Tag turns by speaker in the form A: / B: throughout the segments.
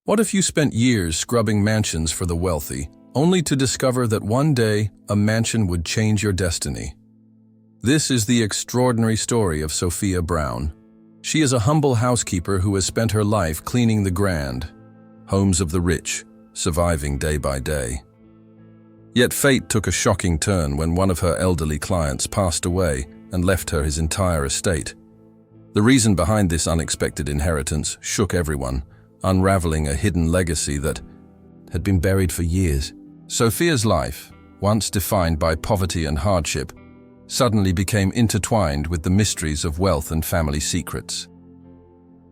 A: What if you spent years scrubbing mansions for the wealthy, only to discover that one day a mansion would change your destiny? This is the extraordinary story of Sophia Brown. She is a humble housekeeper who has spent her life cleaning the grand homes of the rich, surviving day by day. Yet fate took a shocking turn when one of her elderly clients passed away and left her his entire estate. The reason behind this unexpected inheritance shook everyone, unraveling a hidden legacy that had been buried for years. Sophia's life, once defined by poverty and hardship, suddenly became intertwined with the mysteries of wealth and family secrets.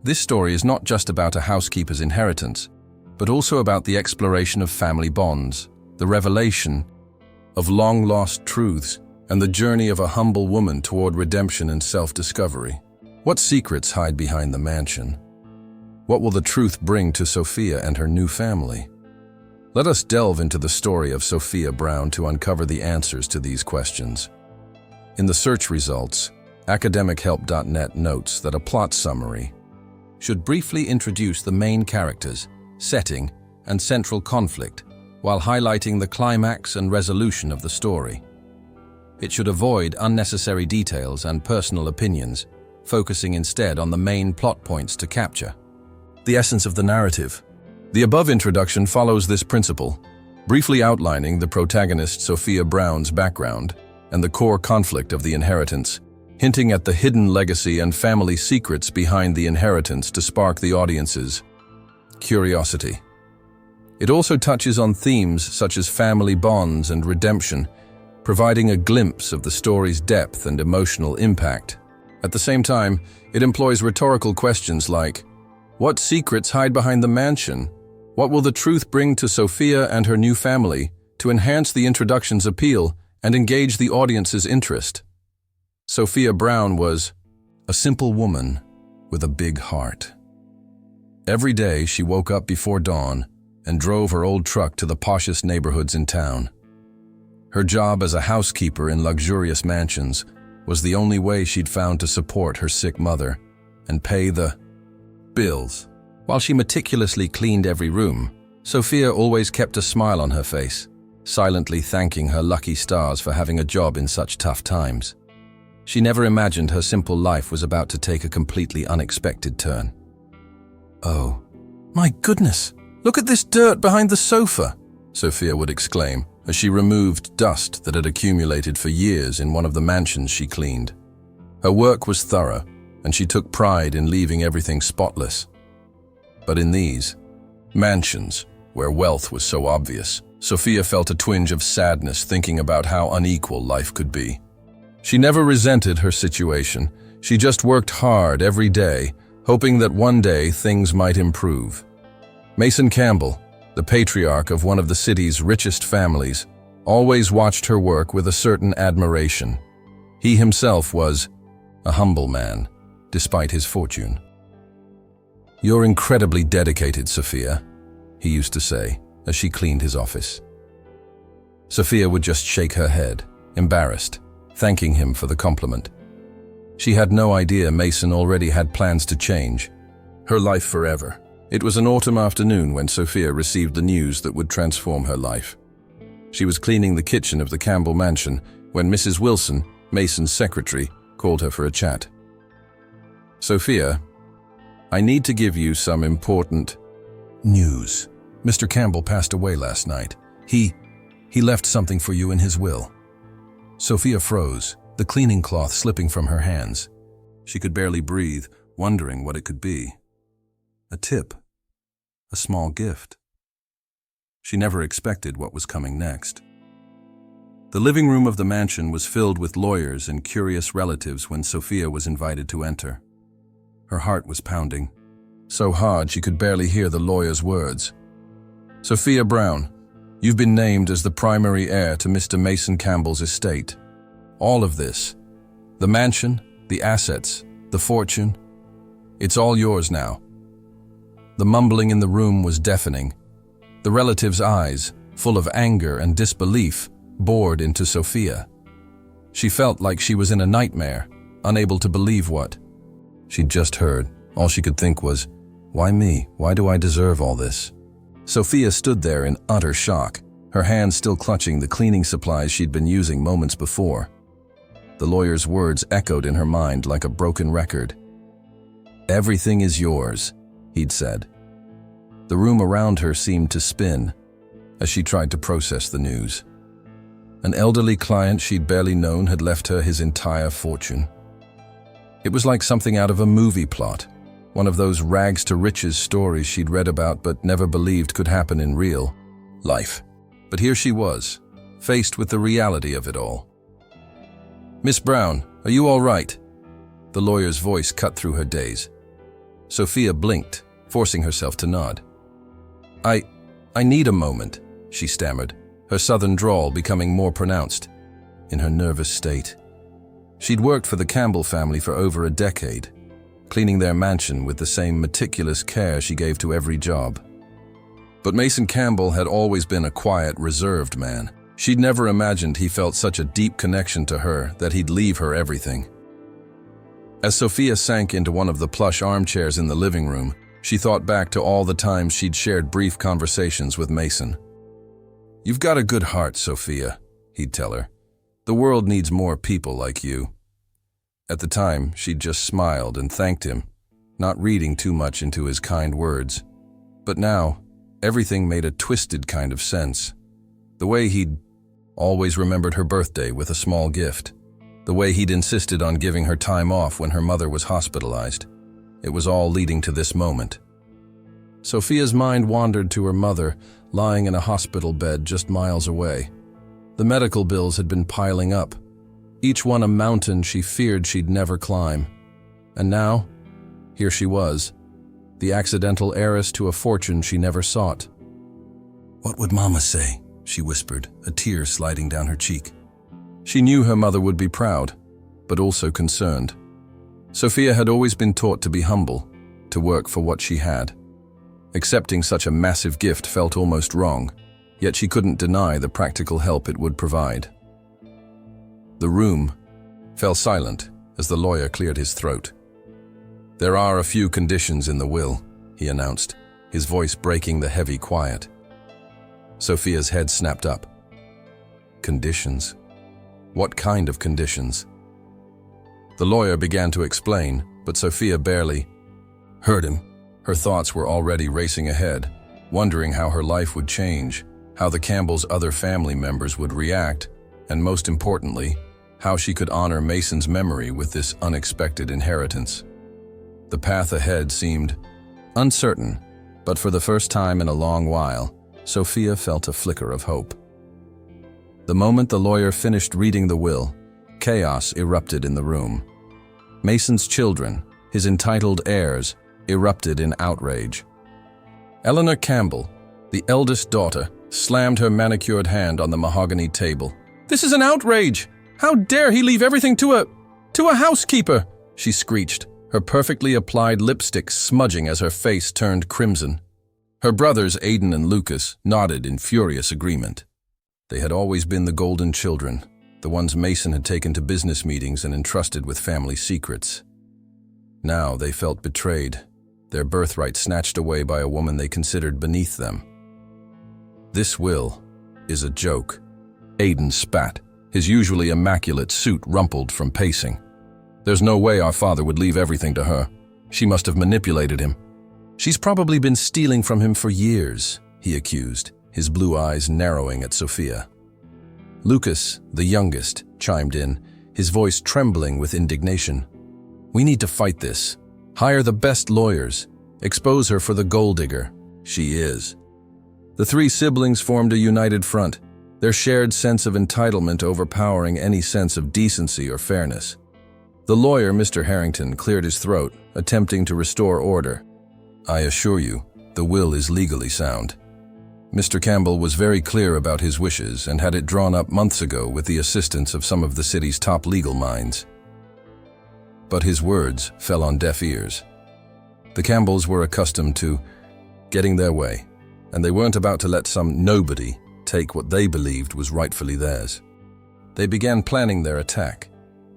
A: This story is not just about a housekeeper's inheritance, but also about the exploration of family bonds, the revelation of long-lost truths, and the journey of a humble woman toward redemption and self-discovery. What secrets hide behind the mansion? What will the truth bring to Sophia and her new family? Let us delve into the story of Sophia Brown to uncover the answers to these questions. In the search results, academichelp.net notes that a plot summary should briefly introduce the main characters, setting, and central conflict, while highlighting the climax and resolution of the story. It should avoid unnecessary details and personal opinions, focusing instead on the main plot points to capture the essence of the narrative. The above introduction follows this principle, briefly outlining the protagonist Sophia Brown's background and the core conflict of the inheritance, hinting at the hidden legacy and family secrets behind the inheritance to spark the audience's curiosity. It also touches on themes such as family bonds and redemption, providing a glimpse of the story's depth and emotional impact. At the same time, it employs rhetorical questions like, what secrets hide behind the mansion? What will the truth bring to Sophia and her new family to enhance the introduction's appeal and engage the audience's interest? Sophia Brown was a simple woman with a big heart. Every day she woke up before dawn and drove her old truck to the poshest neighborhoods in town. Her job as a housekeeper in luxurious mansions was the only way she'd found to support her sick mother and pay the bills. While she meticulously cleaned every room, Sophia always kept a smile on her face, silently thanking her lucky stars for having a job in such tough times. She never imagined her simple life was about to take a completely unexpected turn. "Oh, my goodness, look at this dirt behind the sofa," Sophia would exclaim as she removed dust that had accumulated for years in one of the mansions she cleaned. Her work was thorough, and she took pride in leaving everything spotless. But in these mansions, where wealth was so obvious, Sophia felt a twinge of sadness thinking about how unequal life could be. She never resented her situation. She just worked hard every day, hoping that one day things might improve. Mason Campbell, the patriarch of one of the city's richest families, always watched her work with a certain admiration. He himself was a humble man, despite his fortune. "You're incredibly dedicated, Sophia," he used to say as she cleaned his office. Sophia would just shake her head, embarrassed, thanking him for the compliment. She had no idea Mason already had plans to change her life forever. It was an autumn afternoon when Sophia received the news that would transform her life. She was cleaning the kitchen of the Campbell mansion when Mrs. Wilson, Mason's secretary, called her for a chat. "Sophia, I need to give you some important news. Mr. Campbell passed away last night. He left something for you in his will." Sophia froze, the cleaning cloth slipping from her hands. She could barely breathe, wondering what it could be. A tip. A small gift. She never expected what was coming next. The living room of the mansion was filled with lawyers and curious relatives when Sophia was invited to enter. Her heart was pounding, so hard she could barely hear the lawyer's words. "Sophia Brown, you've been named as the primary heir to Mr. Mason Campbell's estate. All of this, the mansion, the assets, the fortune, it's all yours now." The mumbling in the room was deafening. The relatives' eyes, full of anger and disbelief, bored into Sophia. She felt like she was in a nightmare, unable to believe what she'd just heard. All she could think was, Why me? Why do I deserve all this? Sophia stood there in utter shock, her hands still clutching the cleaning supplies she'd been using moments before. The lawyer's words echoed in her mind like a broken record. "Everything is yours," he'd said. The room around her seemed to spin as she tried to process the news. An elderly client she'd barely known had left her his entire fortune. It was like something out of a movie plot, one of those rags-to-riches stories she'd read about but never believed could happen in real life. But here she was, faced with the reality of it all. "Miss Brown, are you all right?" The lawyer's voice cut through her daze. Sophia blinked, forcing herself to nod. I need a moment," she stammered, her southern drawl becoming more pronounced in her nervous state. She'd worked for the Campbell family for over a decade, cleaning their mansion with the same meticulous care she gave to every job. But Mason Campbell had always been a quiet, reserved man. She'd never imagined he felt such a deep connection to her that he'd leave her everything. As Sophia sank into one of the plush armchairs in the living room, she thought back to all the times she'd shared brief conversations with Mason. "You've got a good heart, Sophia," he'd tell her. "The world needs more people like you." At the time, she'd just smiled and thanked him, not reading too much into his kind words. But now, everything made a twisted kind of sense. The way he'd always remembered her birthday with a small gift. The way he'd insisted on giving her time off when her mother was hospitalized. It was all leading to this moment. Sophia's mind wandered to her mother, lying in a hospital bed just miles away. The medical bills had been piling up, each one a mountain she feared she'd never climb. And now, here she was, the accidental heiress to a fortune she never sought. "What would Mama say?" she whispered, a tear sliding down her cheek. She knew her mother would be proud, but also concerned. Sophia had always been taught to be humble, to work for what she had. Accepting such a massive gift felt almost wrong, yet she couldn't deny the practical help it would provide. The room fell silent as the lawyer cleared his throat. "There are a few conditions in the will," he announced, his voice breaking the heavy quiet. Sophia's head snapped up. "Conditions? What kind of conditions?" The lawyer began to explain, but Sophia barely heard him. Her thoughts were already racing ahead, wondering how her life would change, how the Campbells' other family members would react, and most importantly, how she could honor Mason's memory with this unexpected inheritance. The path ahead seemed uncertain, but for the first time in a long while, Sophia felt a flicker of hope. The moment the lawyer finished reading the will, chaos erupted in the room. Mason's children, his entitled heirs, erupted in outrage. Eleanor Campbell, the eldest daughter, slammed her manicured hand on the mahogany table. "This is an outrage! How dare he leave everything to a housekeeper!" she screeched, her perfectly applied lipstick smudging as her face turned crimson. Her brothers, Aidan and Lucas, nodded in furious agreement. They had always been the golden children, the ones Mason had taken to business meetings and entrusted with family secrets. Now they felt betrayed, their birthright snatched away by a woman they considered beneath them. "This will is a joke," Aidan spat, his usually immaculate suit rumpled from pacing. "There's no way our father would leave everything to her. She must have manipulated him." "She's probably been stealing from him for years," he accused, his blue eyes narrowing at Sophia. Lucas, the youngest, chimed in, his voice trembling with indignation. "We need to fight this. Hire the best lawyers. Expose her for the gold digger she is." The three siblings formed a united front, their shared sense of entitlement overpowering any sense of decency or fairness. The lawyer, Mr. Harrington, cleared his throat, attempting to restore order. "I assure you, the will is legally sound. Mr. Campbell was very clear about his wishes and had it drawn up months ago with the assistance of some of the city's top legal minds." But his words fell on deaf ears. The Campbells were accustomed to getting their way, and they weren't about to let some nobody take what they believed was rightfully theirs. They began planning their attack,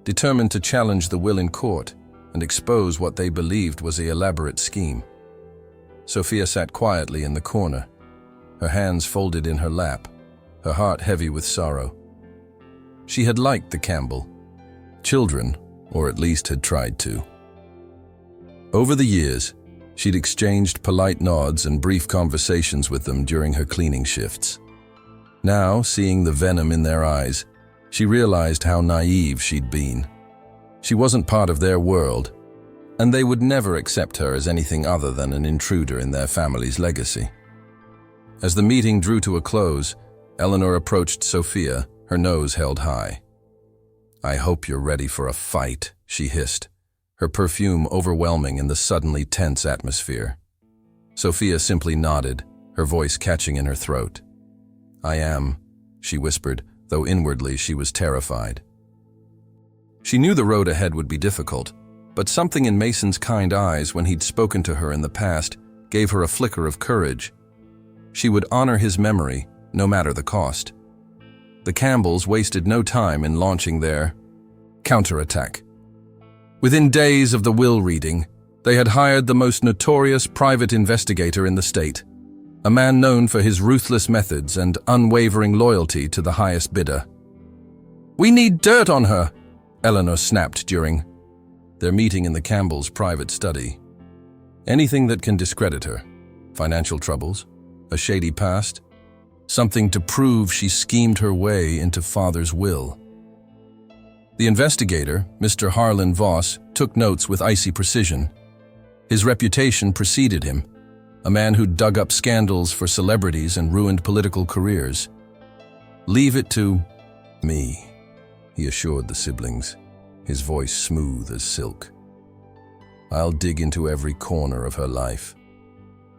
A: determined to challenge the will in court and expose what they believed was an elaborate scheme. Sophia sat quietly in the corner, her hands folded in her lap, her heart heavy with sorrow. She had liked the Campbell children, or at least had tried to. Over the years, she'd exchanged polite nods and brief conversations with them during her cleaning shifts. Now, seeing the venom in their eyes, she realized how naive she'd been. She wasn't part of their world, and they would never accept her as anything other than an intruder in their family's legacy. As the meeting drew to a close, Eleanor approached Sophia, her nose held high. "I hope you're ready for a fight," she hissed, her perfume overwhelming in the suddenly tense atmosphere. Sophia simply nodded, her voice catching in her throat. "I am," she whispered, though inwardly she was terrified. She knew the road ahead would be difficult, but something in Mason's kind eyes when he'd spoken to her in the past gave her a flicker of courage. She would honor his memory, no matter the cost. The Campbells wasted no time in launching their counterattack. Within days of the will reading, they had hired the most notorious private investigator in the state, a man known for his ruthless methods and unwavering loyalty to the highest bidder. "We need dirt on her," Eleanor snapped during their meeting in the Campbells' private study. "Anything that can discredit her. Financial troubles, a shady past, something to prove she schemed her way into father's will." The investigator, Mr. Harlan Voss, took notes with icy precision. His reputation preceded him, a man who dug up scandals for celebrities and ruined political careers. "Leave it to me," he assured the siblings, his voice smooth as silk. "I'll dig into every corner of her life,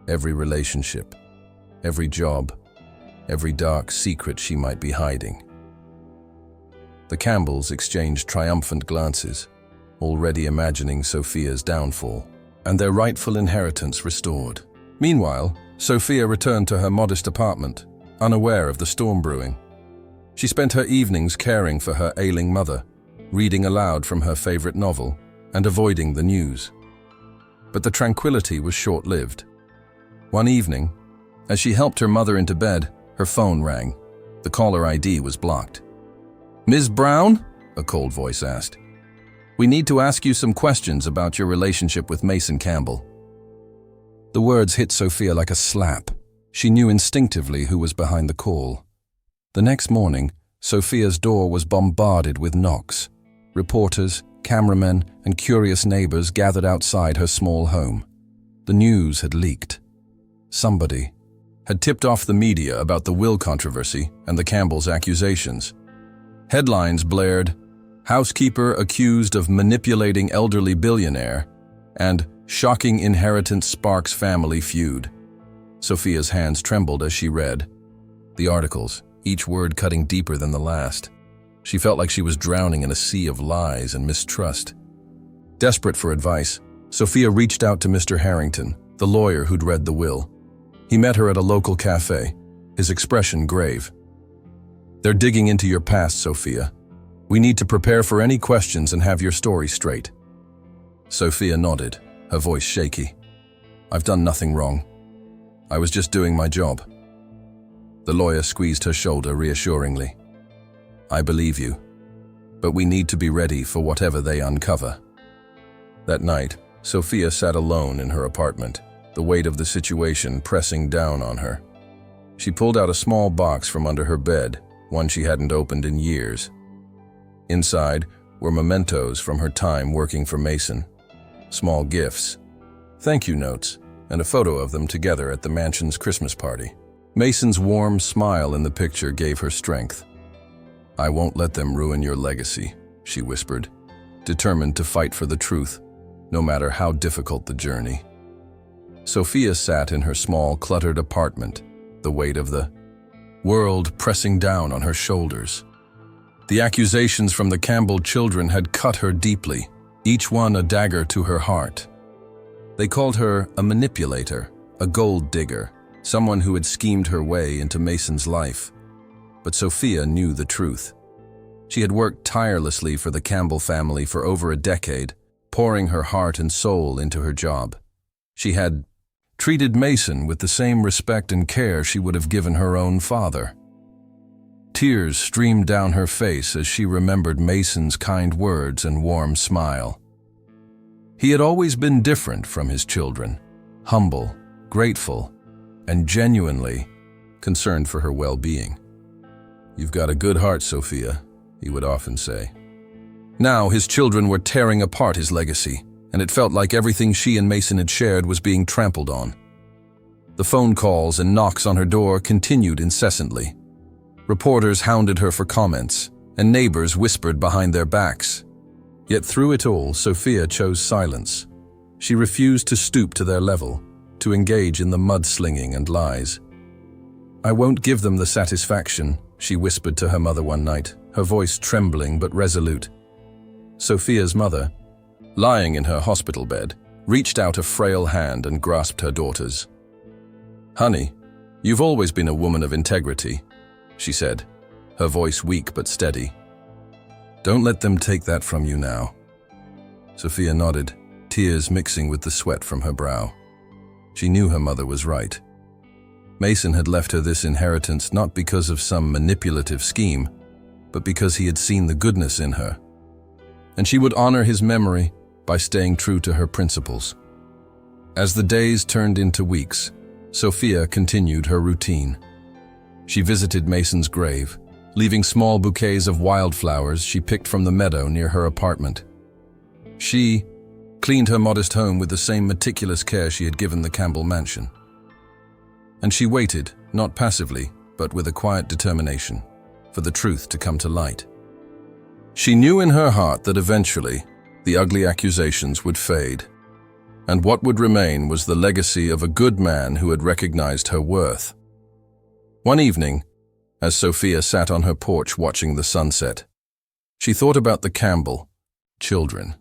A: every relationship, every job, every dark secret she might be hiding." The Campbells exchanged triumphant glances, already imagining Sophia's downfall, and their rightful inheritance restored. Meanwhile, Sophia returned to her modest apartment, unaware of the storm brewing. She spent her evenings caring for her ailing mother, reading aloud from her favorite novel, and avoiding the news. But the tranquility was short-lived. One evening, as she helped her mother into bed, her phone rang. The caller ID was blocked. "Ms. Brown?" a cold voice asked. "We need to ask you some questions about your relationship with Mason Campbell." The words hit Sophia like a slap. She knew instinctively who was behind the call. The next morning, Sophia's door was bombarded with knocks. Reporters, cameramen, and curious neighbors gathered outside her small home. The news had leaked. Somebody had tipped off the media about the will controversy and the Campbells' accusations. Headlines blared, "Housekeeper accused of manipulating elderly billionaire," and "Shocking inheritance sparks family feud." Sophia's hands trembled as she read the articles, each word cutting deeper than the last. She felt like she was drowning in a sea of lies and mistrust. Desperate for advice, Sophia reached out to Mr. Harrington, the lawyer who'd read the will. He met her at a local cafe, his expression grave. "They're digging into your past, Sophia. We need to prepare for any questions and have your story straight." Sophia nodded, her voice shaky. "I've done nothing wrong. I was just doing my job." The lawyer squeezed her shoulder reassuringly. "I believe you, but we need to be ready for whatever they uncover." That night, Sophia sat alone in her apartment, the weight of the situation pressing down on her. She pulled out a small box from under her bed, one she hadn't opened in years. Inside were mementos from her time working for Mason, small gifts, thank you notes, and a photo of them together at the mansion's Christmas party. Mason's warm smile in the picture gave her strength. "I won't let them ruin your legacy," she whispered, determined to fight for the truth, no matter how difficult the journey. Sophia sat in her small, cluttered apartment, the weight of the world pressing down on her shoulders. The accusations from the Campbell children had cut her deeply, each one a dagger to her heart. They called her a manipulator, a gold digger, someone who had schemed her way into Mason's life. But Sophia knew the truth. She had worked tirelessly for the Campbell family for over a decade, pouring her heart and soul into her job. She had treated Mason with the same respect and care she would have given her own father. Tears streamed down her face as she remembered Mason's kind words and warm smile. He had always been different from his children, humble, grateful, and genuinely concerned for her well-being. "You've got a good heart, Sophia," he would often say. Now his children were tearing apart his legacy, and it felt like everything she and Mason had shared was being trampled on. The phone calls and knocks on her door continued incessantly. Reporters hounded her for comments, and neighbors whispered behind their backs. Yet through it all, Sophia chose silence. She refused to stoop to their level, to engage in the mudslinging and lies. "I won't give them the satisfaction," she whispered to her mother one night, her voice trembling but resolute. Sophia's mother, lying in her hospital bed, reached out a frail hand and grasped her daughter's. "Honey, you've always been a woman of integrity," she said, her voice weak but steady. "Don't let them take that from you now." Sophia nodded, tears mixing with the sweat from her brow. She knew her mother was right. Mason had left her this inheritance not because of some manipulative scheme, but because he had seen the goodness in her. And she would honor his memory by staying true to her principles. As the days turned into weeks, Sophia continued her routine. She visited Mason's grave, leaving small bouquets of wildflowers she picked from the meadow near her apartment. She cleaned her modest home with the same meticulous care she had given the Campbell mansion. And she waited, not passively, but with a quiet determination, for the truth to come to light. She knew in her heart that eventually the ugly accusations would fade, and what would remain was the legacy of a good man who had recognized her worth. One evening, as Sophia sat on her porch watching the sunset, she thought about the Campbell children.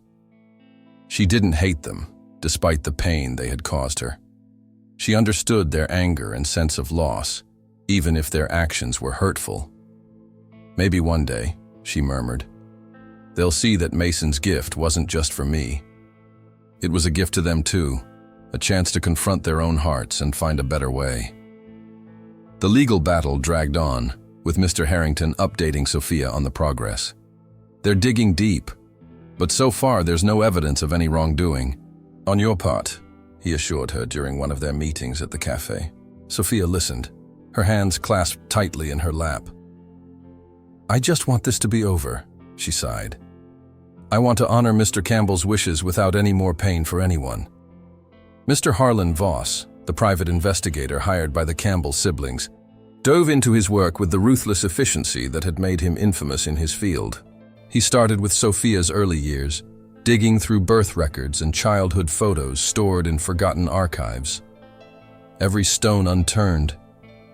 A: She didn't hate them, despite the pain they had caused her. She understood their anger and sense of loss, even if their actions were hurtful. "Maybe one day," she murmured, "they'll see that Mason's gift wasn't just for me. It was a gift to them too, a chance to confront their own hearts and find a better way." The legal battle dragged on, with Mr. Harrington updating Sophia on the progress. "They're digging deep, but so far there's no evidence of any wrongdoing on your part," he assured her during one of their meetings at the cafe. Sophia listened, her hands clasped tightly in her lap. "I just want this to be over," she sighed. "I want to honor Mr. Campbell's wishes without any more pain for anyone." Mr. Harlan Voss, the private investigator hired by the Campbell siblings, dove into his work with the ruthless efficiency that had made him infamous in his field. He started with Sophia's early years, digging through birth records and childhood photos stored in forgotten archives. "Every stone unturned,"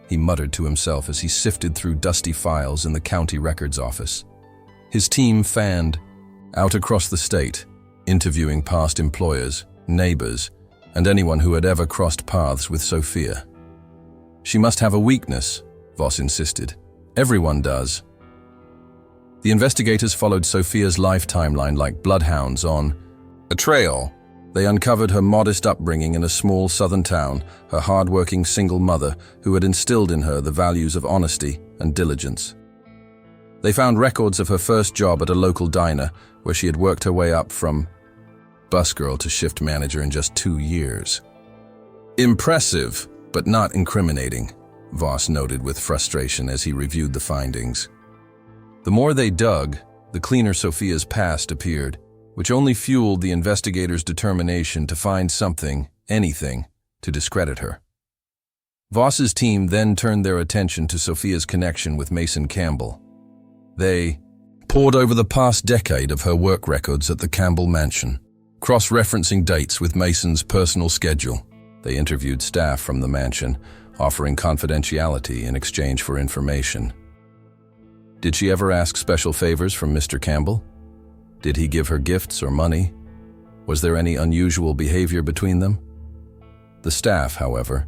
A: he muttered to himself as he sifted through dusty files in the county records office. His team fanned out across the state, interviewing past employers, neighbors, and anyone who had ever crossed paths with Sophia. "She must have a weakness," Voss insisted. "Everyone does." The investigators followed Sophia's life timeline like bloodhounds on a trail. They uncovered her modest upbringing in a small southern town, her hard-working single mother who had instilled in her the values of honesty and diligence. They found records of her first job at a local diner, where she had worked her way up from busgirl to shift manager in just 2 years. "Impressive, but not incriminating," Voss noted with frustration as he reviewed the findings. The more they dug, the cleaner Sophia's past appeared, which only fueled the investigators' determination to find something, anything, to discredit her. Voss's team then turned their attention to Sophia's connection with Mason Campbell. They pored over the past decade of her work records at the Campbell mansion, cross-referencing dates with Mason's personal schedule. They interviewed staff from the mansion, offering confidentiality in exchange for information. Did she ever ask special favors from Mr. Campbell? Did he give her gifts or money? Was there any unusual behavior between them? The staff, however,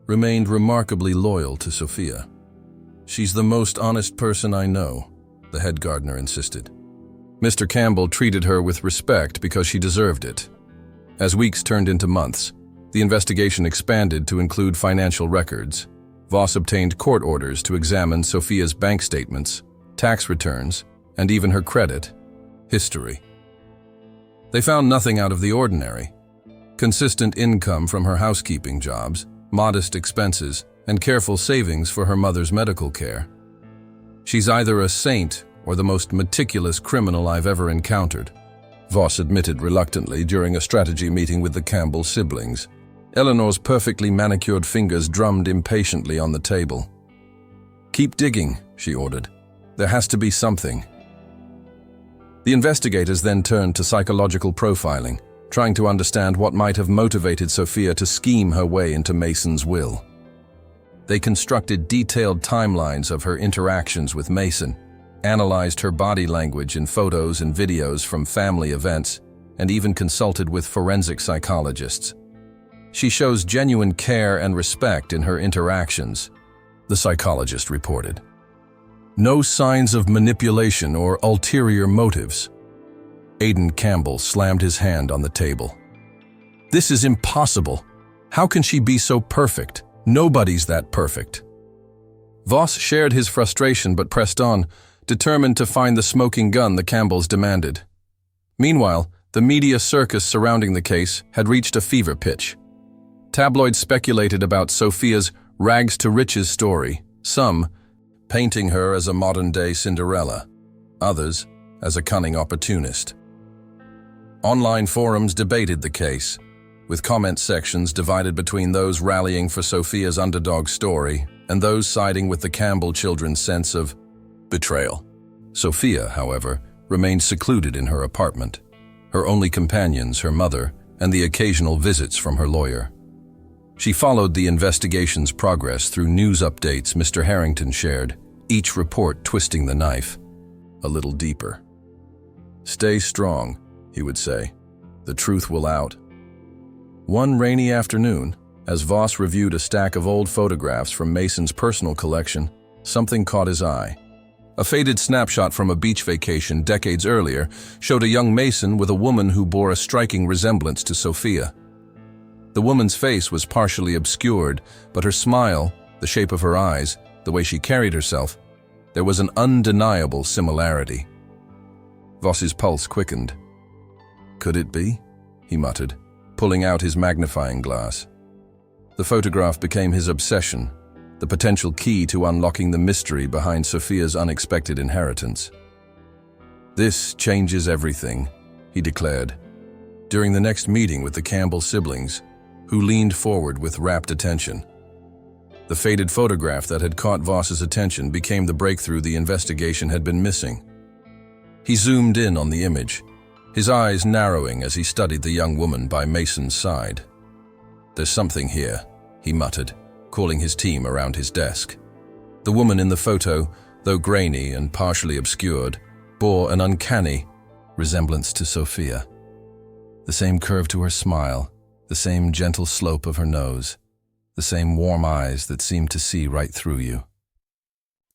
A: remained remarkably loyal to Sophia. "She's the most honest person I know," the head gardener insisted. Mr. Campbell treated her with respect because she deserved it. As weeks turned into months, The investigation expanded to include financial records. Voss obtained court orders to examine Sophia's bank statements, tax returns, and even her credit history. They found nothing out of the ordinary. Consistent income from her housekeeping jobs, modest expenses, and careful savings for her mother's medical care. She's either a saint or the most meticulous criminal I've ever encountered, Voss admitted reluctantly during a strategy meeting with the Campbell siblings. Eleanor's perfectly manicured fingers drummed impatiently on the table. "Keep digging," she ordered. "There has to be something." The investigators then turned to psychological profiling, trying to understand what might have motivated Sophia to scheme her way into Mason's will. They constructed detailed timelines of her interactions with Mason, analyzed her body language in photos and videos from family events, and even consulted with forensic psychologists. "She shows genuine care and respect in her interactions," the psychologist reported. "No signs of manipulation or ulterior motives." Aidan Campbell slammed his hand on the table. "This is impossible. How can she be so perfect? Nobody's that perfect." Voss shared his frustration but pressed on, determined to find the smoking gun the Campbells demanded. Meanwhile, the media circus surrounding the case had reached a fever pitch. Tabloids speculated about Sophia's rags-to-riches story, some painting her as a modern-day Cinderella, others as a cunning opportunist. Online forums debated the case, with comment sections divided between those rallying for Sophia's underdog story and those siding with the Campbell children's sense of betrayal. Sophia, however, remained secluded in her apartment, her only companions her mother and the occasional visits from her lawyer. She followed the investigation's progress through news updates Mr. Harrington shared, each report twisting the knife a little deeper. "Stay strong," he would say. "The truth will out." One rainy afternoon, as Voss reviewed a stack of old photographs from Mason's personal collection, something caught his eye. A faded snapshot from a beach vacation decades earlier showed a young Mason with a woman who bore a striking resemblance to Sophia. The woman's face was partially obscured, but her smile, the shape of her eyes, the way she carried herself, there was an undeniable similarity. Voss's pulse quickened. "Could it be?" he muttered, pulling out his magnifying glass. The photograph became his obsession, the potential key to unlocking the mystery behind Sophia's unexpected inheritance. "This changes everything," he declared, during the next meeting with the Campbell siblings, who leaned forward with rapt attention. The faded photograph that had caught Voss's attention became the breakthrough the investigation had been missing. He zoomed in on the image, his eyes narrowing as he studied the young woman by Mason's side. "There's something here," he muttered, calling his team around his desk. The woman in the photo, though grainy and partially obscured, bore an uncanny resemblance to Sophia. The same curve to her smile, the same gentle slope of her nose, the same warm eyes that seemed to see right through you.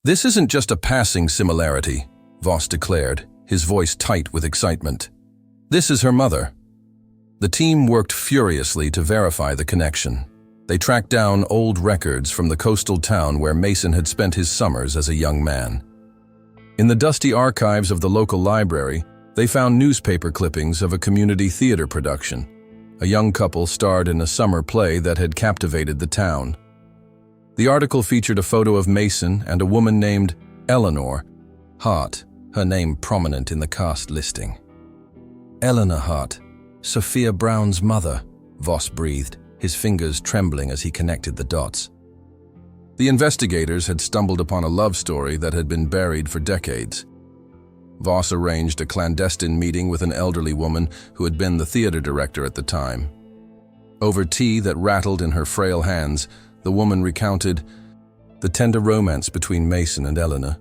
A: "This isn't just a passing similarity," Voss declared, his voice tight with excitement. "This is her mother." The team worked furiously to verify the connection. They tracked down old records from the coastal town where Mason had spent his summers as a young man. In the dusty archives of the local library, they found newspaper clippings of a community theater production. A young couple starred in a summer play that had captivated the town. The article featured a photo of Mason and a woman named Eleanor Hart, her name prominent in the cast listing. "Eleanor Hart, Sophia Brown's mother," Voss breathed, his fingers trembling as he connected the dots. The investigators had stumbled upon a love story that had been buried for decades. Voss arranged a clandestine meeting with an elderly woman who had been the theater director at the time. Over tea that rattled in her frail hands, the woman recounted the tender romance between Mason and Eleanor.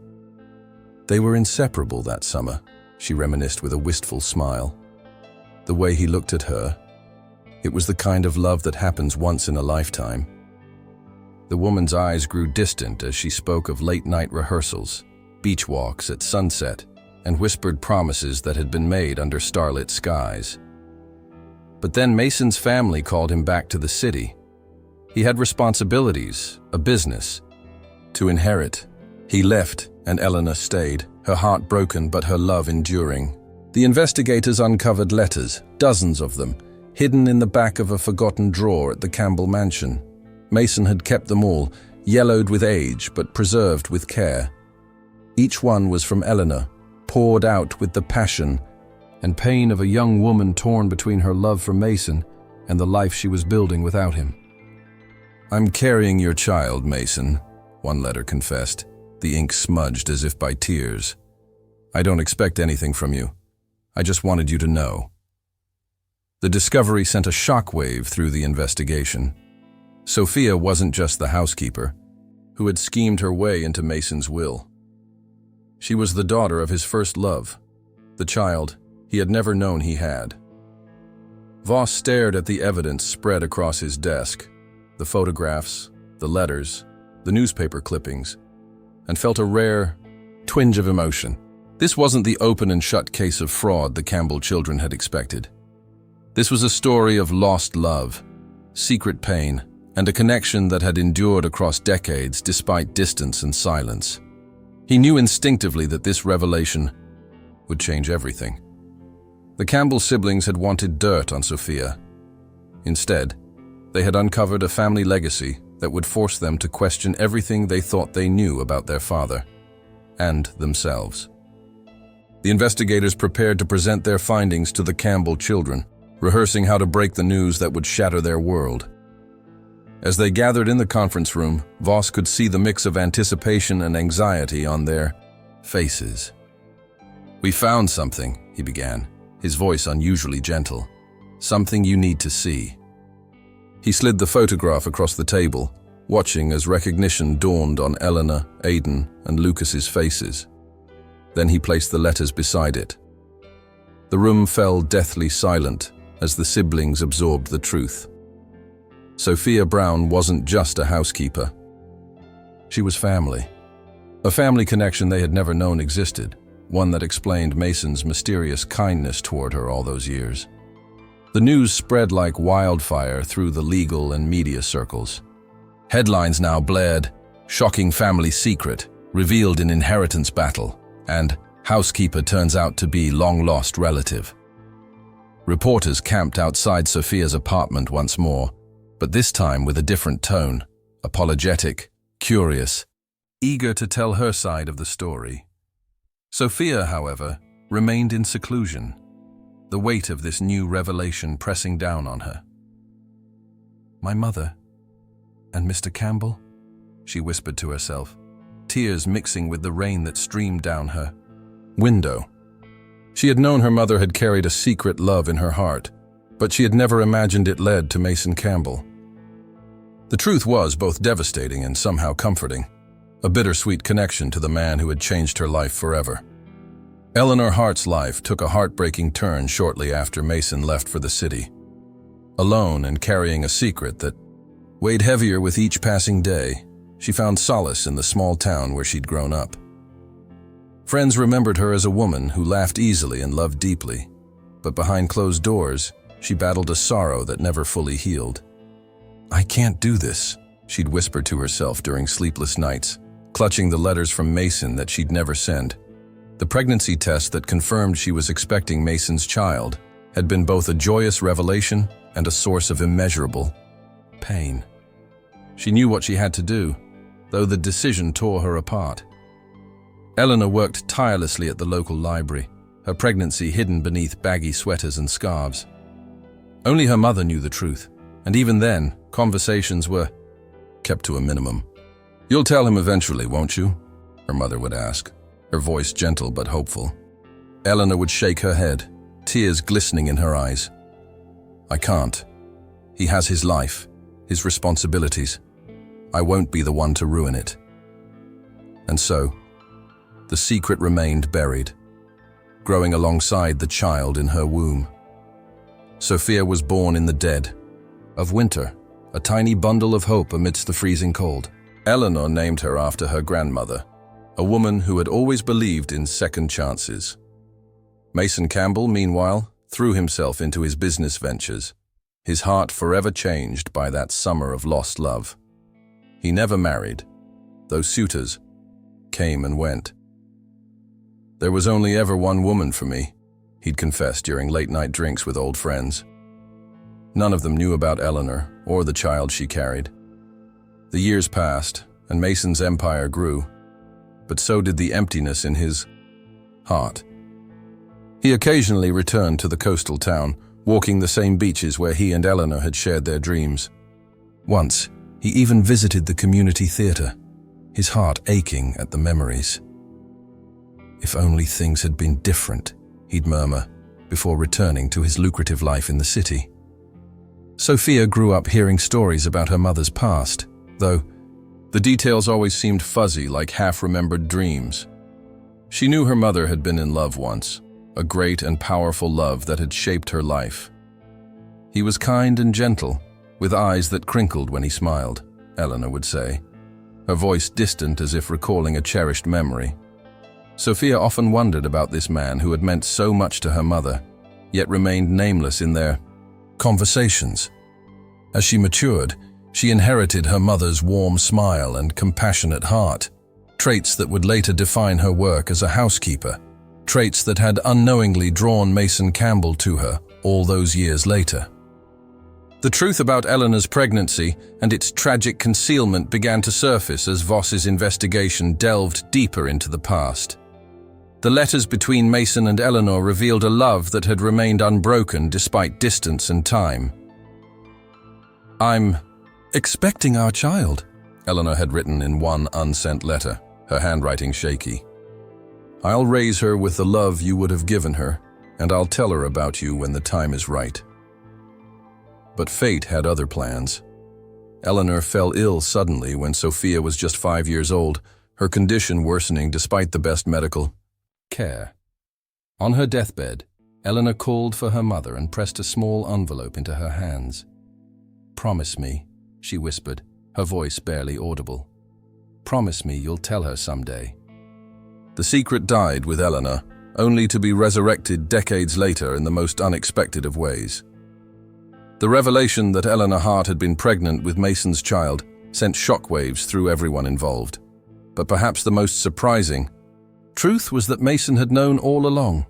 A: "They were inseparable that summer," she reminisced with a wistful smile. "The way he looked at her, it was the kind of love that happens once in a lifetime." The woman's eyes grew distant as she spoke of late-night rehearsals, beach walks at sunset, and whispered promises that had been made under starlit skies. But then Mason's family called him back to the city. He had responsibilities, a business, to inherit. He left, and Eleanor stayed, her heart broken but her love enduring. The investigators uncovered letters, dozens of them, hidden in the back of a forgotten drawer at the Campbell mansion. Mason had kept them all, yellowed with age but preserved with care. Each one was from Eleanor, poured out with the passion and pain of a young woman torn between her love for Mason and the life she was building without him. "I'm carrying your child, Mason," one letter confessed, the ink smudged as if by tears. "I don't expect anything from you. I just wanted you to know." The discovery sent a shockwave through the investigation. Sophia wasn't just the housekeeper who had schemed her way into Mason's will. She was the daughter of his first love, the child he had never known he had. Voss stared at the evidence spread across his desk, the photographs, the letters, the newspaper clippings, and felt a rare twinge of emotion. This wasn't the open and shut case of fraud the Campbell children had expected. This was a story of lost love, secret pain, and a connection that had endured across decades despite distance and silence. He knew instinctively that this revelation would change everything. The Campbell siblings had wanted dirt on Sophia. Instead, they had uncovered a family legacy that would force them to question everything they thought they knew about their father and themselves. The investigators prepared to present their findings to the Campbell children, rehearsing how to break the news that would shatter their world. As they gathered in the conference room, Voss could see the mix of anticipation and anxiety on their faces. "We found something," he began, his voice unusually gentle. "Something you need to see." He slid the photograph across the table, watching as recognition dawned on Eleanor, Aidan, and Lucas's faces. Then he placed the letters beside it. The room fell deathly silent as the siblings absorbed the truth. Sophia Brown wasn't just a housekeeper. She was family. A family connection they had never known existed, one that explained Mason's mysterious kindness toward her all those years. The news spread like wildfire through the legal and media circles. Headlines now blared, "Shocking family secret, revealed in inheritance battle," and "Housekeeper turns out to be long-lost relative." Reporters camped outside Sophia's apartment once more, but this time with a different tone, apologetic, curious, eager to tell her side of the story. Sophia, however, remained in seclusion, the weight of this new revelation pressing down on her. "My mother and Mr. Campbell," she whispered to herself, tears mixing with the rain that streamed down her window. She had known her mother had carried a secret love in her heart, but she had never imagined it led to Mason Campbell. The truth was both devastating and somehow comforting, a bittersweet connection to the man who had changed her life forever. Eleanor Hart's life took a heartbreaking turn shortly after Mason left for the city. Alone and carrying a secret that weighed heavier with each passing day, she found solace in the small town where she'd grown up. Friends remembered her as a woman who laughed easily and loved deeply, but behind closed doors, she battled a sorrow that never fully healed. "I can't do this," she'd whisper to herself during sleepless nights, clutching the letters from Mason that she'd never sent. The pregnancy test that confirmed she was expecting Mason's child had been both a joyous revelation and a source of immeasurable pain. She knew what she had to do, though the decision tore her apart. Eleanor worked tirelessly at the local library, her pregnancy hidden beneath baggy sweaters and scarves. Only her mother knew the truth, and even then, conversations were kept to a minimum. "You'll tell him eventually, won't you?" her mother would ask, her voice gentle but hopeful. Eleanor would shake her head, tears glistening in her eyes. "I can't. He has his life, his responsibilities. I won't be the one to ruin it." And so, the secret remained buried, growing alongside the child in her womb. Sophia was born in the dead of winter, a tiny bundle of hope amidst the freezing cold. Eleanor named her after her grandmother, a woman who had always believed in second chances. Mason Campbell, meanwhile, threw himself into his business ventures, his heart forever changed by that summer of lost love. He never married, though suitors came and went. "There was only ever one woman for me," he'd confessed during late-night drinks with old friends. None of them knew about Eleanor or the child she carried. The years passed, and Mason's empire grew, but so did the emptiness in his heart. He occasionally returned to the coastal town, walking the same beaches where he and Eleanor had shared their dreams. Once, he even visited the community theater, his heart aching at the memories. "If only things had been different," he'd murmur, before returning to his lucrative life in the city. Sophia grew up hearing stories about her mother's past, though the details always seemed fuzzy, like half-remembered dreams. She knew her mother had been in love once, a great and powerful love that had shaped her life. "He was kind and gentle, with eyes that crinkled when he smiled," Eleanor would say, her voice distant as if recalling a cherished memory. Sophia often wondered about this man who had meant so much to her mother, yet remained nameless in their conversations. As she matured, she inherited her mother's warm smile and compassionate heart, traits that would later define her work as a housekeeper, traits that had unknowingly drawn Mason Campbell to her all those years later. The truth about Eleanor's pregnancy and its tragic concealment began to surface as Voss's investigation delved deeper into the past. The letters between Mason and Eleanor revealed a love that had remained unbroken despite distance and time. "I'm expecting our child," Eleanor had written in one unsent letter, her handwriting shaky. "I'll raise her with the love you would have given her, and I'll tell her about you when the time is right." But fate had other plans. Eleanor fell ill suddenly when Sophia was just 5 years old, her condition worsening despite the best medical care. On her deathbed, Eleanor called for her mother and pressed a small envelope into her hands. "Promise me," she whispered, her voice barely audible. "Promise me you'll tell her someday." The secret died with Eleanor, only to be resurrected decades later in the most unexpected of ways. The revelation that Eleanor Hart had been pregnant with Mason's child sent shockwaves through everyone involved. But perhaps the most surprising truth was that Mason had known all along.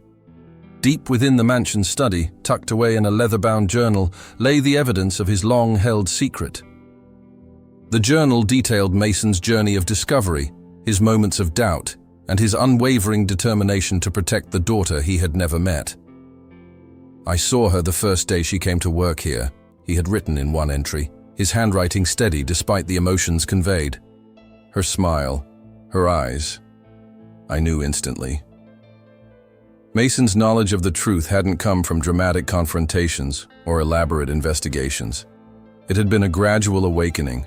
A: Deep within the mansion study, tucked away in a leather-bound journal, lay the evidence of his long-held secret. The journal detailed Mason's journey of discovery, his moments of doubt, and his unwavering determination to protect the daughter he had never met. "I saw her the first day she came to work here," he had written in one entry, his handwriting steady despite the emotions conveyed. "Her smile, her eyes. I knew instantly." Mason's knowledge of the truth hadn't come from dramatic confrontations or elaborate investigations. It had been a gradual awakening,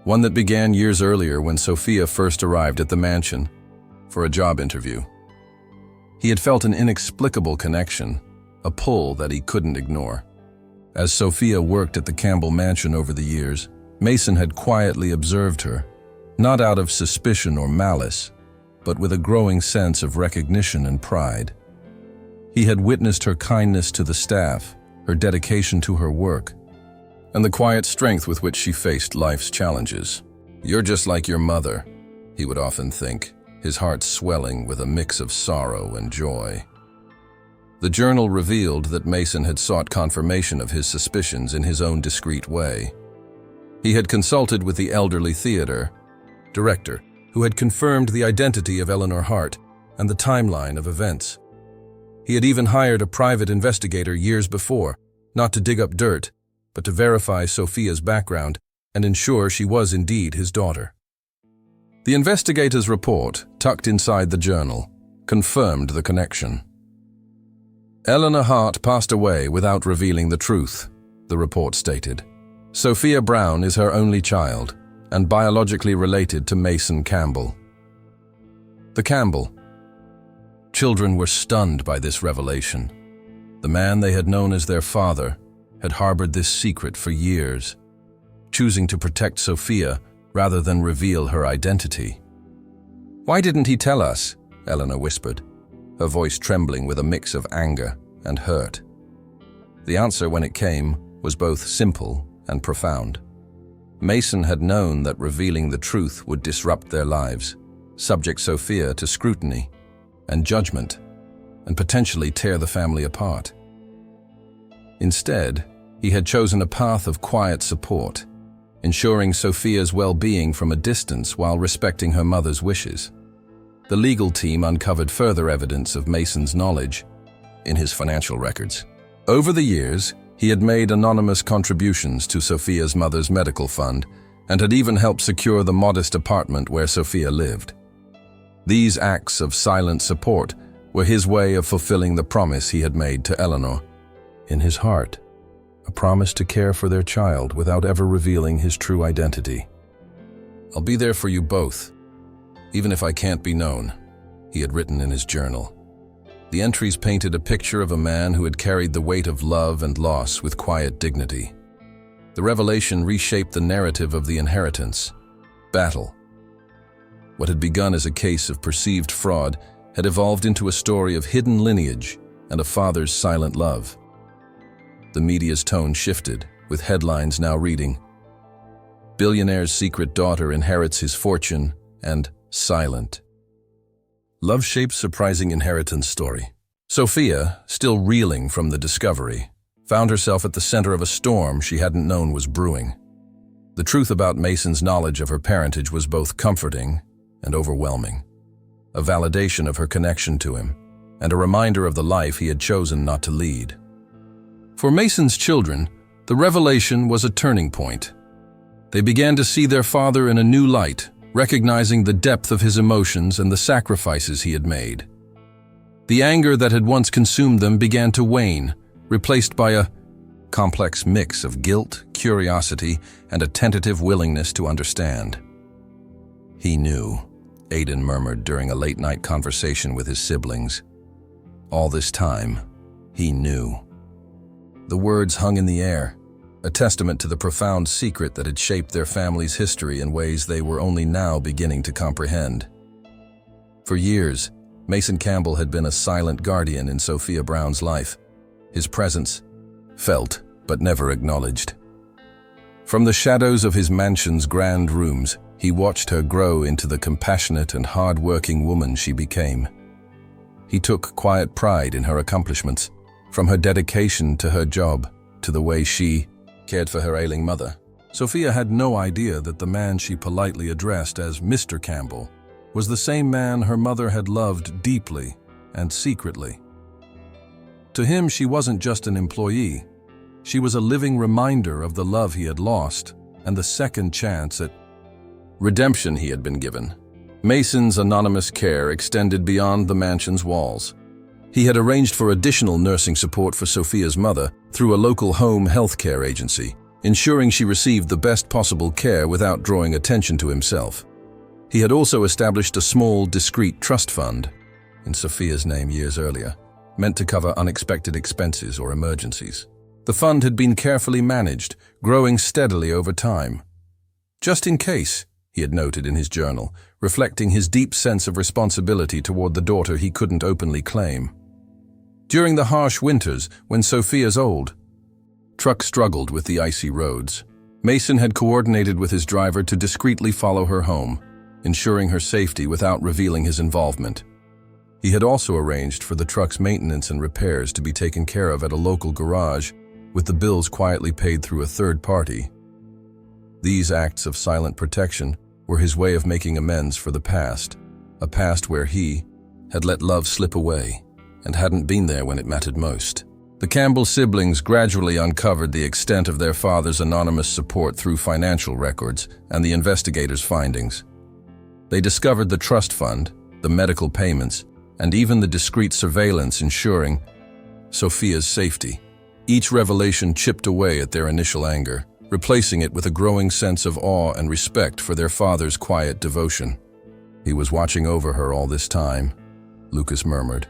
A: one that began years earlier when Sophia first arrived at the mansion for a job interview. He had felt an inexplicable connection, a pull that he couldn't ignore. As Sophia worked at the Campbell mansion over the years, Mason had quietly observed her, not out of suspicion or malice, but with a growing sense of recognition and pride. He had witnessed her kindness to the staff, her dedication to her work, and the quiet strength with which she faced life's challenges. "You're just like your mother," he would often think, his heart swelling with a mix of sorrow and joy. The journal revealed that Mason had sought confirmation of his suspicions in his own discreet way. He had consulted with the elderly theater director, who had confirmed the identity of Eleanor Hart and the timeline of events. He had even hired a private investigator years before, not to dig up dirt, but to verify Sophia's background and ensure she was indeed his daughter. The investigator's report, tucked inside the journal, confirmed the connection. "Eleanor Hart passed away without revealing the truth," the report stated. "Sophia Brown is her only child, and biologically related to Mason Campbell." The Campbell children were stunned by this revelation. The man they had known as their father had harbored this secret for years, choosing to protect Sophia rather than reveal her identity. "Why didn't he tell us?" Eleanor whispered, her voice trembling with a mix of anger and hurt. The answer, when it came, was both simple and profound. Mason had known that revealing the truth would disrupt their lives, subject Sophia to scrutiny and judgment, and potentially tear the family apart. Instead, he had chosen a path of quiet support, ensuring Sophia's well-being from a distance while respecting her mother's wishes. The legal team uncovered further evidence of Mason's knowledge in his financial records. Over the years, he had made anonymous contributions to Sophia's mother's medical fund and had even helped secure the modest apartment where Sophia lived. These acts of silent support were his way of fulfilling the promise he had made to Eleanor. In his heart, a promise to care for their child without ever revealing his true identity. "I'll be there for you both, even if I can't be known," he had written in his journal. The entries painted a picture of a man who had carried the weight of love and loss with quiet dignity. The revelation reshaped the narrative of the inheritance battle. What had begun as a case of perceived fraud had evolved into a story of hidden lineage and a father's silent love. The media's tone shifted, with headlines now reading, "Billionaire's secret daughter inherits his fortune," and "Silent." Love shapes surprising inheritance story. Sophia, still reeling from the discovery, found herself at the center of a storm she hadn't known was brewing. The truth about Mason's knowledge of her parentage was both comforting and overwhelming, a validation of her connection to him, and a reminder of the life he had chosen not to lead. For Mason's children, the revelation was a turning point. They began to see their father in a new light, recognizing the depth of his emotions and the sacrifices he had made. The anger that had once consumed them began to wane, replaced by a complex mix of guilt, curiosity, and a tentative willingness to understand. "He knew," Aiden murmured during a late-night conversation with his siblings. "All this time, he knew." The words hung in the air, a testament to the profound secret that had shaped their family's history in ways they were only now beginning to comprehend. For years, Mason Campbell had been a silent guardian in Sophia Brown's life, his presence felt but never acknowledged. From the shadows of his mansion's grand rooms, he watched her grow into the compassionate and hard-working woman she became. He took quiet pride in her accomplishments, from her dedication to her job to the way she cared for her ailing mother. Sophia had no idea that the man she politely addressed as Mr. Campbell was the same man her mother had loved deeply and secretly. To him, she wasn't just an employee. She was a living reminder of the love he had lost and the second chance at redemption he had been given. Mason's anonymous care extended beyond the mansion's walls. He had arranged for additional nursing support for Sophia's mother through a local home health care agency, ensuring she received the best possible care without drawing attention to himself. He had also established a small, discreet trust fund, in Sophia's name years earlier, meant to cover unexpected expenses or emergencies. The fund had been carefully managed, growing steadily over time. "Just in case," he had noted in his journal, reflecting his deep sense of responsibility toward the daughter he couldn't openly claim. During the harsh winters, when Sophia's old truck struggled with the icy roads, Mason had coordinated with his driver to discreetly follow her home, ensuring her safety without revealing his involvement. He had also arranged for the truck's maintenance and repairs to be taken care of at a local garage, with the bills quietly paid through a third party. These acts of silent protection were his way of making amends for the past, a past where he had let love slip away and hadn't been there when it mattered most. The Campbell siblings gradually uncovered the extent of their father's anonymous support through financial records and the investigators' findings. They discovered the trust fund, the medical payments, and even the discreet surveillance ensuring Sophia's safety. Each revelation chipped away at their initial anger, replacing it with a growing sense of awe and respect for their father's quiet devotion. "He was watching over her all this time," Lucas murmured,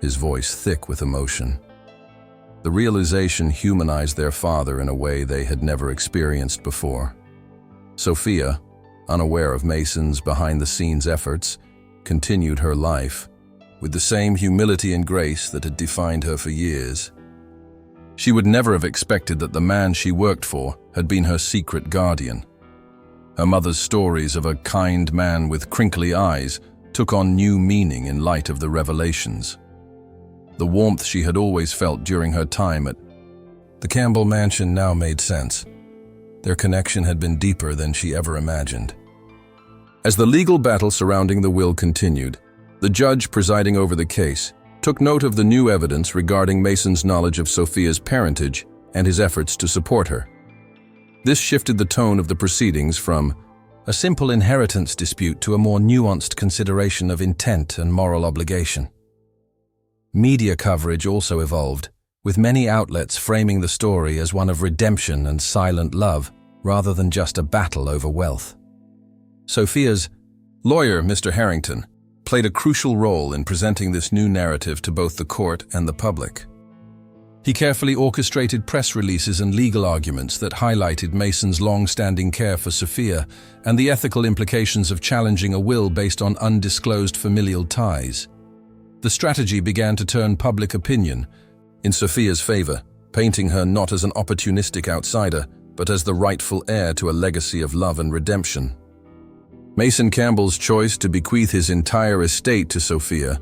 A: his voice thick with emotion. The realization humanized their father in a way they had never experienced before. Sophia, unaware of Mason's behind-the-scenes efforts, continued her life with the same humility and grace that had defined her for years. She would never have expected that the man she worked for had been her secret guardian. Her mother's stories of a kind man with crinkly eyes took on new meaning in light of the revelations. The warmth she had always felt during her time at the Campbell mansion now made sense. Their connection had been deeper than she ever imagined. As the legal battle surrounding the will continued, the judge presiding over the case took note of the new evidence regarding Mason's knowledge of Sophia's parentage and his efforts to support her. This shifted the tone of the proceedings from a simple inheritance dispute to a more nuanced consideration of intent and moral obligation. Media coverage also evolved, with many outlets framing the story as one of redemption and silent love, rather than just a battle over wealth. Sophia's lawyer, Mr. Harrington, played a crucial role in presenting this new narrative to both the court and the public. He carefully orchestrated press releases and legal arguments that highlighted Mason's long-standing care for Sophia and the ethical implications of challenging a will based on undisclosed familial ties. The strategy began to turn public opinion in Sophia's favor, painting her not as an opportunistic outsider, but as the rightful heir to a legacy of love and redemption. Mason Campbell's choice to bequeath his entire estate to Sophia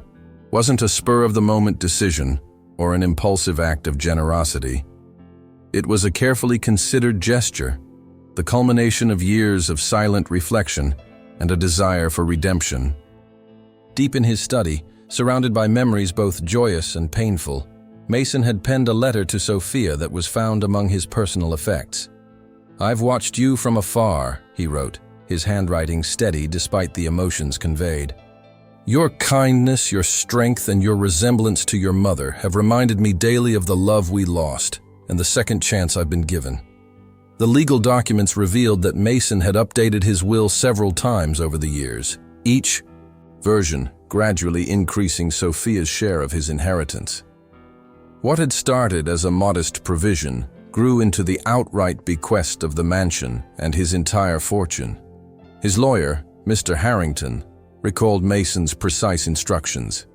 A: wasn't a spur-of-the-moment decision or an impulsive act of generosity. It was a carefully considered gesture, the culmination of years of silent reflection and a desire for redemption. Deep in his study, surrounded by memories both joyous and painful, Mason had penned a letter to Sophia that was found among his personal effects. "I've watched you from afar," he wrote, his handwriting steady despite the emotions conveyed. "Your kindness, your strength, and your resemblance to your mother have reminded me daily of the love we lost and the second chance I've been given." The legal documents revealed that Mason had updated his will several times over the years, each version gradually increasing Sophia's share of his inheritance. What had started as a modest provision grew into the outright bequest of the mansion and his entire fortune. His lawyer, Mr. Harrington, recalled Mason's precise instructions.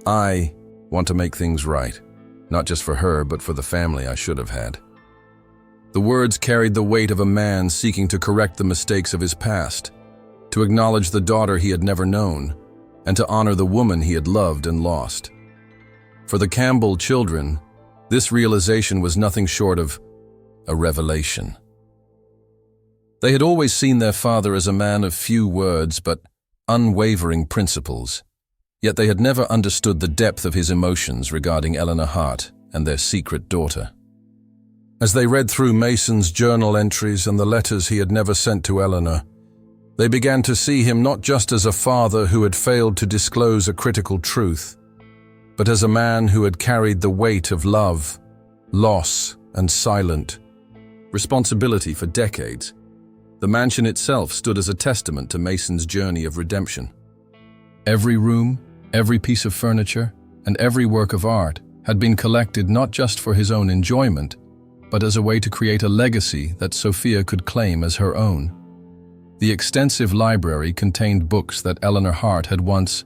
A: "I want to make things right, not just for her, but for the family I should have had." The words carried the weight of a man seeking to correct the mistakes of his past, to acknowledge the daughter he had never known, and to honor the woman he had loved and lost. For the Campbell children, this realization was nothing short of a revelation. They had always seen their father as a man of few words but unwavering principles, yet they had never understood the depth of his emotions regarding Eleanor Hart and their secret daughter. As they read through Mason's journal entries and the letters he had never sent to Eleanor, they began to see him not just as a father who had failed to disclose a critical truth, but as a man who had carried the weight of love, loss, and silent responsibility for decades. The mansion itself stood as a testament to Mason's journey of redemption. Every room, every piece of furniture, and every work of art had been collected not just for his own enjoyment, but as a way to create a legacy that Sophia could claim as her own. The extensive library contained books that Eleanor Hart had once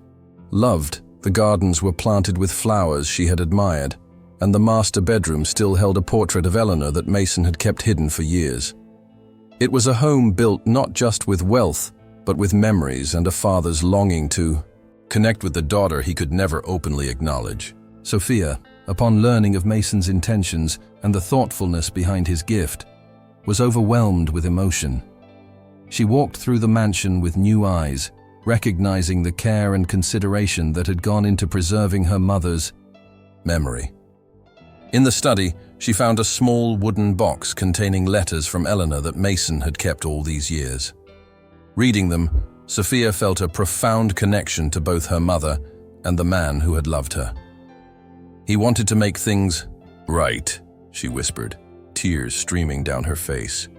A: loved. The gardens were planted with flowers she had admired, and the master bedroom still held a portrait of Eleanor that Mason had kept hidden for years. It was a home built not just with wealth, but with memories and a father's longing to connect with the daughter he could never openly acknowledge. Sophia, upon learning of Mason's intentions and the thoughtfulness behind his gift, was overwhelmed with emotion. She walked through the mansion with new eyes, recognizing the care and consideration that had gone into preserving her mother's memory. In the study, she found a small wooden box containing letters from Eleanor that Mason had kept all these years. Reading them, Sophia felt a profound connection to both her mother and the man who had loved her. "He wanted to make things right," she whispered, tears streaming down her face.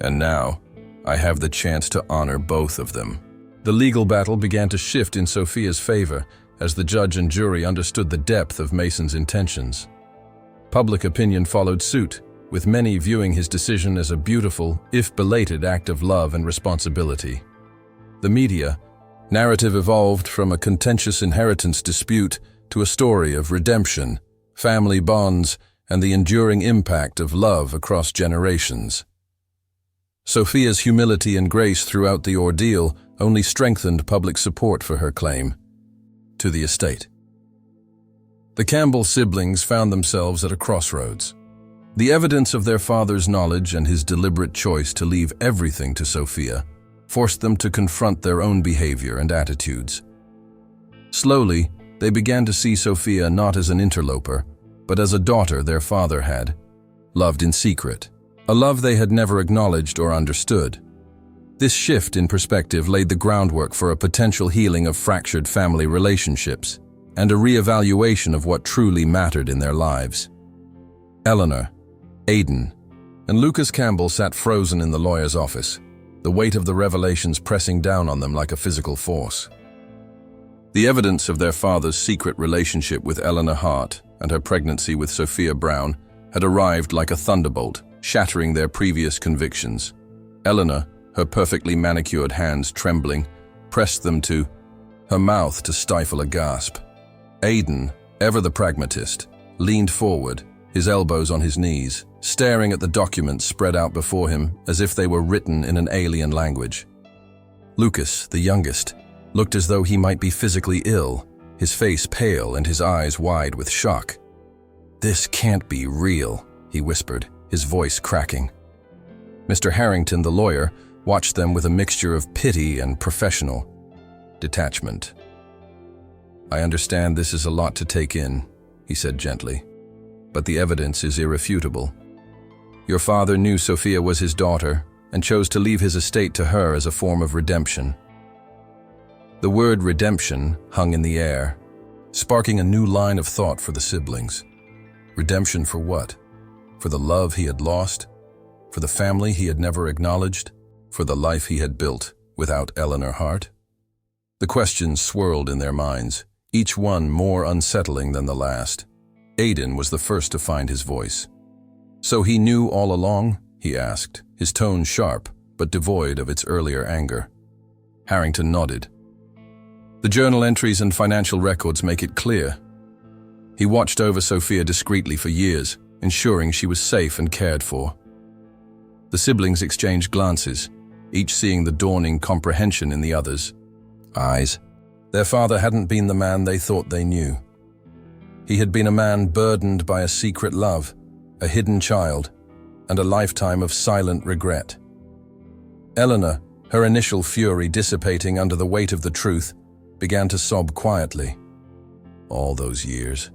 A: "And now, I have the chance to honor both of them." The legal battle began to shift in Sophia's favor as the judge and jury understood the depth of Mason's intentions. Public opinion followed suit, with many viewing his decision as a beautiful, if belated, act of love and responsibility. The media narrative evolved from a contentious inheritance dispute to a story of redemption, family bonds, and the enduring impact of love across generations. Sophia's humility and grace throughout the ordeal only strengthened public support for her claim to the estate. The Campbell siblings found themselves at a crossroads. The evidence of their father's knowledge and his deliberate choice to leave everything to Sophia forced them to confront their own behavior and attitudes. Slowly, they began to see Sophia not as an interloper, but as a daughter their father had, loved in secret, a love they had never acknowledged or understood. This shift in perspective laid the groundwork for a potential healing of fractured family relationships and a re-evaluation of what truly mattered in their lives. Eleanor, Aidan, and Lucas Campbell sat frozen in the lawyer's office, the weight of the revelations pressing down on them like a physical force. The evidence of their father's secret relationship with Eleanor Hart and her pregnancy with Sophia Brown had arrived like a thunderbolt, shattering their previous convictions. Eleanor, her perfectly manicured hands trembling, pressed them to her mouth to stifle a gasp. Aidan, ever the pragmatist, leaned forward, his elbows on his knees, staring at the documents spread out before him as if they were written in an alien language. Lucas, the youngest, looked as though he might be physically ill, his face pale and his eyes wide with shock. "This can't be real," he whispered, his voice cracking. Mr. Harrington, the lawyer, watched them with a mixture of pity and professional detachment. "I understand this is a lot to take in," he said gently, "but the evidence is irrefutable. Your father knew Sophia was his daughter and chose to leave his estate to her as a form of redemption." The word redemption hung in the air, sparking a new line of thought for the siblings. Redemption for what? For the love he had lost? For the family he had never acknowledged? For the life he had built without Eleanor Hart? The questions swirled in their minds, each one more unsettling than the last. Aidan was the first to find his voice. "So he knew all along?" he asked, his tone sharp but devoid of its earlier anger. Harrington nodded. "The journal entries and financial records make it clear. He watched over Sophia discreetly for years, ensuring she was safe and cared for." The siblings exchanged glances, each seeing the dawning comprehension in the other's eyes. Their father hadn't been the man they thought they knew. He had been a man burdened by a secret love, a hidden child, and a lifetime of silent regret. Eleanor, her initial fury dissipating under the weight of the truth, began to sob quietly. "All those years.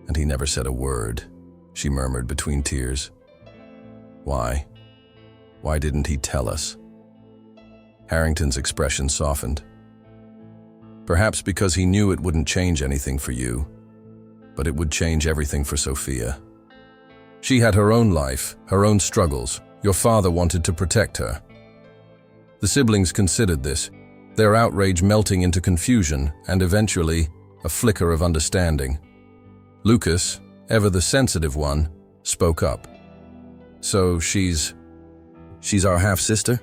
A: And he never said a word," she murmured between tears. "Why? Why didn't he tell us?" Harrington's expression softened. "Perhaps because he knew it wouldn't change anything for you, but it would change everything for Sophia. She had her own life, her own struggles. Your father wanted to protect her." The siblings considered this, their outrage melting into confusion and eventually a flicker of understanding. Lucas, ever the sensitive one, spoke up. "So she's our half-sister?"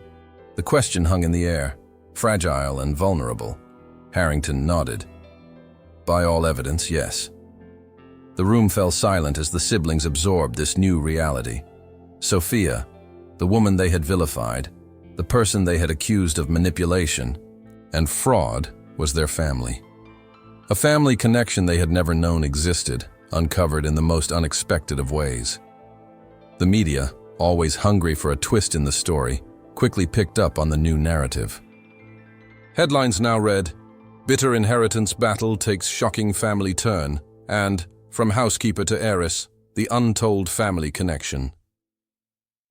A: The question hung in the air, fragile and vulnerable. Harrington nodded. "By all evidence, yes." The room fell silent as the siblings absorbed this new reality. Sophia, the woman they had vilified, the person they had accused of manipulation and fraud, was their family. A family connection they had never known existed, uncovered in the most unexpected of ways. The media, always hungry for a twist in the story, quickly picked up on the new narrative. Headlines now read, "Bitter inheritance battle takes shocking family turn," and "From housekeeper to heiress, the untold family connection."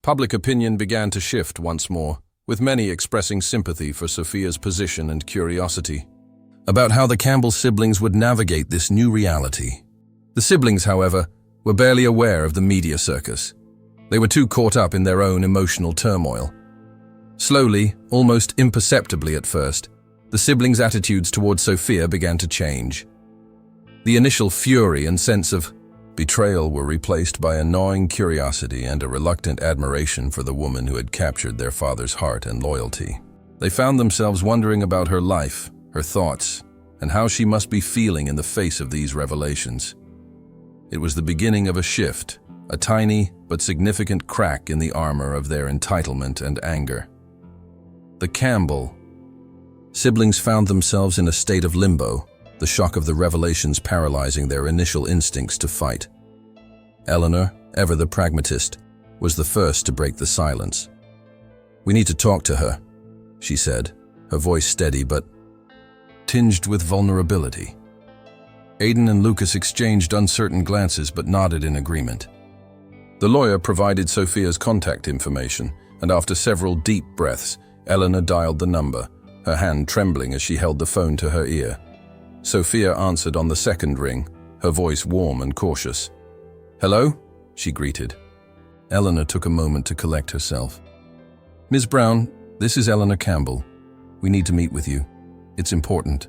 A: Public opinion began to shift once more, with many expressing sympathy for Sophia's position and curiosity about how the Campbell siblings would navigate this new reality. The siblings, however, were barely aware of the media circus. They were too caught up in their own emotional turmoil. Slowly, almost imperceptibly at first, the siblings' attitudes towards Sophia began to change. The initial fury and sense of betrayal were replaced by a gnawing curiosity and a reluctant admiration for the woman who had captured their father's heart and loyalty. They found themselves wondering about her life, her thoughts, and how she must be feeling in the face of these revelations. It was the beginning of a shift, a tiny but significant crack in the armor of their entitlement and anger. The Campbell siblings found themselves in a state of limbo, the shock of the revelations paralyzing their initial instincts to fight. Eleanor, ever the pragmatist, was the first to break the silence. "We need to talk to her," she said, her voice steady but tinged with vulnerability. Aidan and Lucas exchanged uncertain glances but nodded in agreement. The lawyer provided Sophia's contact information, and after several deep breaths, Eleanor dialed the number, her hand trembling as she held the phone to her ear. Sophia answered on the second ring, her voice warm and cautious. "Hello?" she greeted. Eleanor took a moment to collect herself. "Ms. Brown, this is Eleanor Campbell. We need to meet with you. It's important."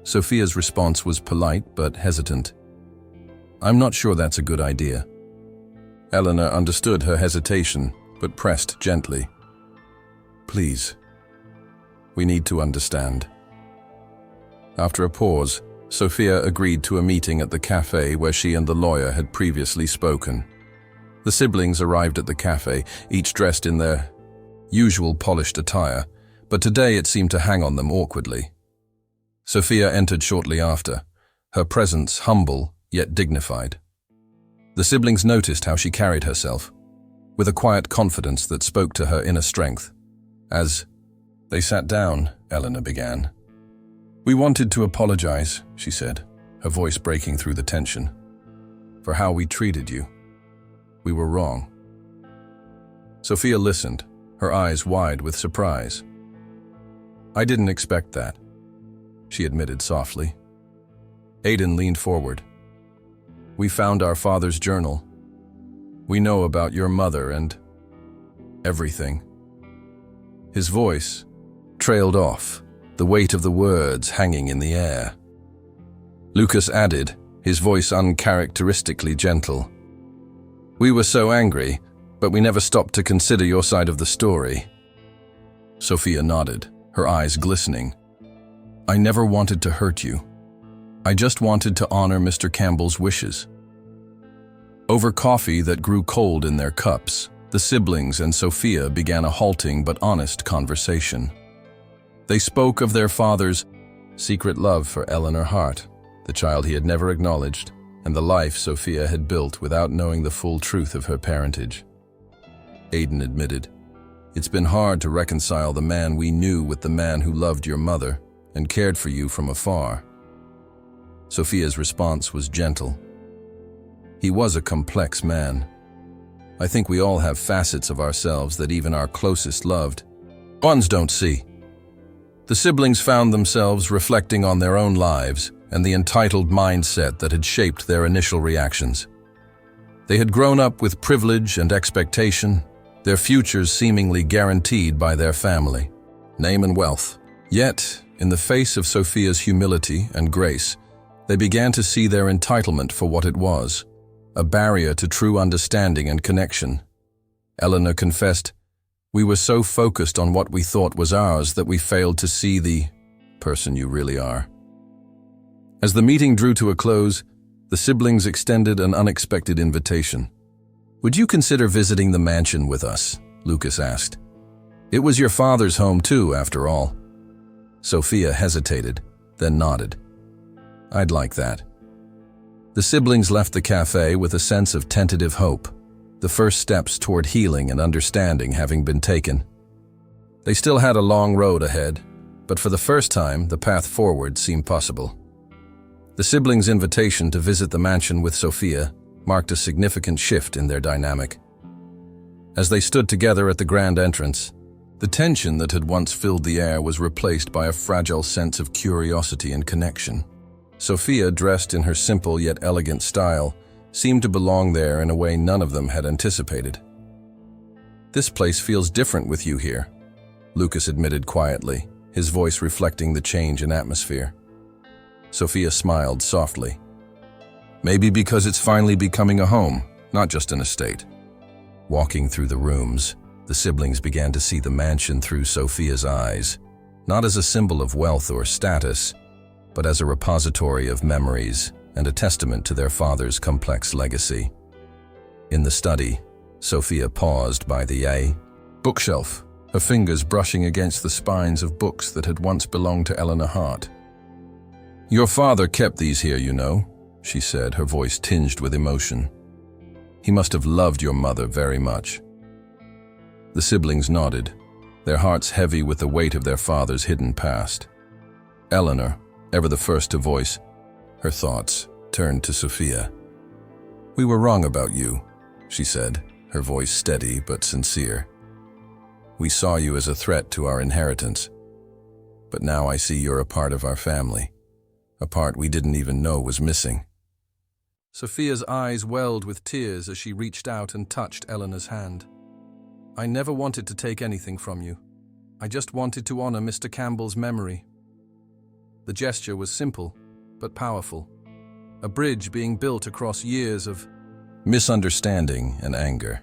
A: Sophia's response was polite but hesitant. "I'm not sure that's a good idea." Eleanor understood her hesitation, but pressed gently. "Please, we need to understand." After a pause, Sophia agreed to a meeting at the cafe where she and the lawyer had previously spoken. The siblings arrived at the cafe, each dressed in their usual polished attire, but today it seemed to hang on them awkwardly. Sophia entered shortly after, her presence humble yet dignified. The siblings noticed how she carried herself, with a quiet confidence that spoke to her inner strength. As they sat down, Eleanor began. "We wanted to apologize," she said, her voice breaking through the tension, "for how we treated you. We were wrong." Sophia listened, her eyes wide with surprise. "I didn't expect that," she admitted softly. Aidan leaned forward. "We found our father's journal. We know about your mother and everything." His voice trailed off, the weight of the words hanging in the air. Lucas added, his voice uncharacteristically gentle. "We were so angry, but we never stopped to consider your side of the story." Sophia nodded, her eyes glistening. "I never wanted to hurt you. I just wanted to honor Mr. Campbell's wishes." Over coffee that grew cold in their cups, the siblings and Sophia began a halting but honest conversation. They spoke of their father's secret love for Eleanor Hart, the child he had never acknowledged, and the life Sophia had built without knowing the full truth of her parentage. Aidan admitted, "It's been hard to reconcile the man we knew with the man who loved your mother and cared for you from afar." Sophia's response was gentle. "He was a complex man. I think we all have facets of ourselves that even our closest loved ones don't see." The siblings found themselves reflecting on their own lives and the entitled mindset that had shaped their initial reactions. They had grown up with privilege and expectation, their futures seemingly guaranteed by their family, name and wealth. Yet, in the face of Sophia's humility and grace, they began to see their entitlement for what it was, a barrier to true understanding and connection. Eleanor confessed, "We were so focused on what we thought was ours that we failed to see the person you really are." As the meeting drew to a close, the siblings extended an unexpected invitation. "Would you consider visiting the mansion with us?" Lucas asked. "It was your father's home too, after all." Sophia hesitated, then nodded. "I'd like that." The siblings left the cafe with a sense of tentative hope, the first steps toward healing and understanding having been taken. They still had a long road ahead, but for the first time, the path forward seemed possible. The siblings' invitation to visit the mansion with Sophia marked a significant shift in their dynamic. As they stood together at the grand entrance, the tension that had once filled the air was replaced by a fragile sense of curiosity and connection. Sophia, dressed in her simple yet elegant style, seemed to belong there in a way none of them had anticipated. "This place feels different with you here," Lucas admitted quietly, his voice reflecting the change in atmosphere. Sophia smiled softly. "Maybe because it's finally becoming a home, not just an estate." Walking through the rooms, the siblings began to see the mansion through Sophia's eyes, not as a symbol of wealth or status, but as a repository of memories, and a testament to their father's complex legacy. In the study, Sophia paused by the bookshelf, her fingers brushing against the spines of books that had once belonged to Eleanor Hart. "Your father kept these here, you know," she said, her voice tinged with emotion. "He must have loved your mother very much." The siblings nodded, their hearts heavy with the weight of their father's hidden past. Eleanor, ever the first to voice her thoughts, turned to Sophia. "We were wrong about you," she said, her voice steady but sincere. "We saw you as a threat to our inheritance. But now I see you're a part of our family, a part we didn't even know was missing." Sophia's eyes welled with tears as she reached out and touched Eleanor's hand. "I never wanted to take anything from you. I just wanted to honor Mr. Campbell's memory." The gesture was simple, but powerful. A bridge being built across years of misunderstanding and anger.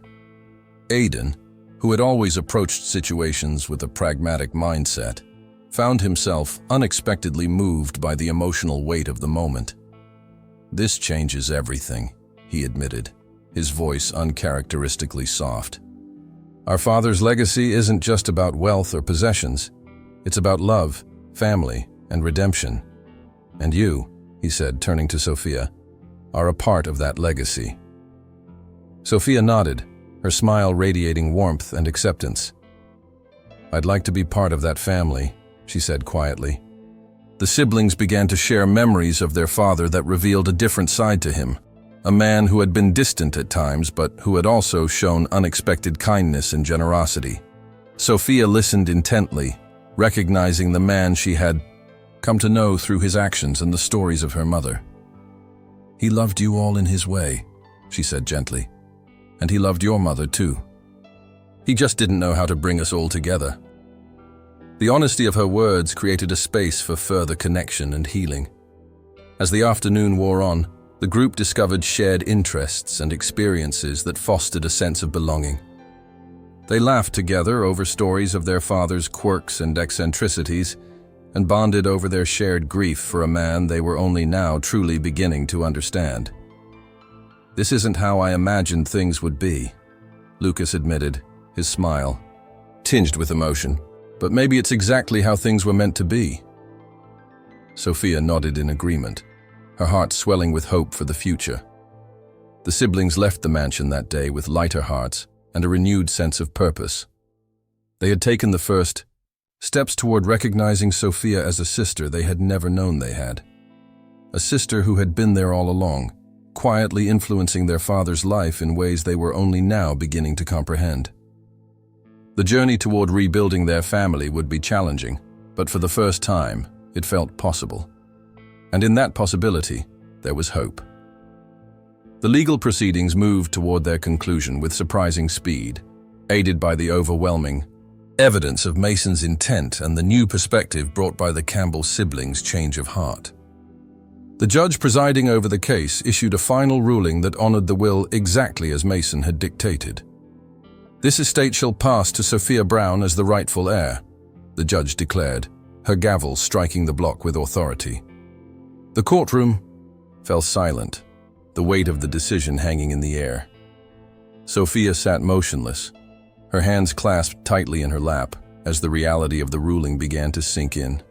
A: Aidan, who had always approached situations with a pragmatic mindset, found himself unexpectedly moved by the emotional weight of the moment. "This changes everything," he admitted, his voice uncharacteristically soft. "Our father's legacy isn't just about wealth or possessions. It's about love, family, and redemption. And you," he said, turning to Sophia, "are a part of that legacy." Sophia nodded, her smile radiating warmth and acceptance. "I'd like to be part of that family," she said quietly. The siblings began to share memories of their father that revealed a different side to him, a man who had been distant at times but who had also shown unexpected kindness and generosity. Sophia listened intently, recognizing the man she had come to know through his actions and the stories of her mother. "He loved you all in his way," she said gently. "And he loved your mother too. He just didn't know how to bring us all together." The honesty of her words created a space for further connection and healing. As the afternoon wore on, the group discovered shared interests and experiences that fostered a sense of belonging. They laughed together over stories of their father's quirks and eccentricities, and bonded over their shared grief for a man they were only now truly beginning to understand. "This isn't how I imagined things would be," Lucas admitted, his smile tinged with emotion. "But maybe it's exactly how things were meant to be." Sophia nodded in agreement, her heart swelling with hope for the future. The siblings left the mansion that day with lighter hearts and a renewed sense of purpose. They had taken the first steps toward recognizing Sophia as a sister they had never known they had. A sister who had been there all along, quietly influencing their father's life in ways they were only now beginning to comprehend. The journey toward rebuilding their family would be challenging, but for the first time, it felt possible. And in that possibility, there was hope. The legal proceedings moved toward their conclusion with surprising speed, aided by the overwhelming evidence of Mason's intent and the new perspective brought by the Campbell siblings' change of heart. The judge presiding over the case issued a final ruling that honored the will exactly as Mason had dictated. "This estate shall pass to Sophia Brown as the rightful heir," the judge declared, her gavel striking the block with authority. The courtroom fell silent, the weight of the decision hanging in the air. Sophia sat motionless, her hands clasped tightly in her lap as the reality of the ruling began to sink in.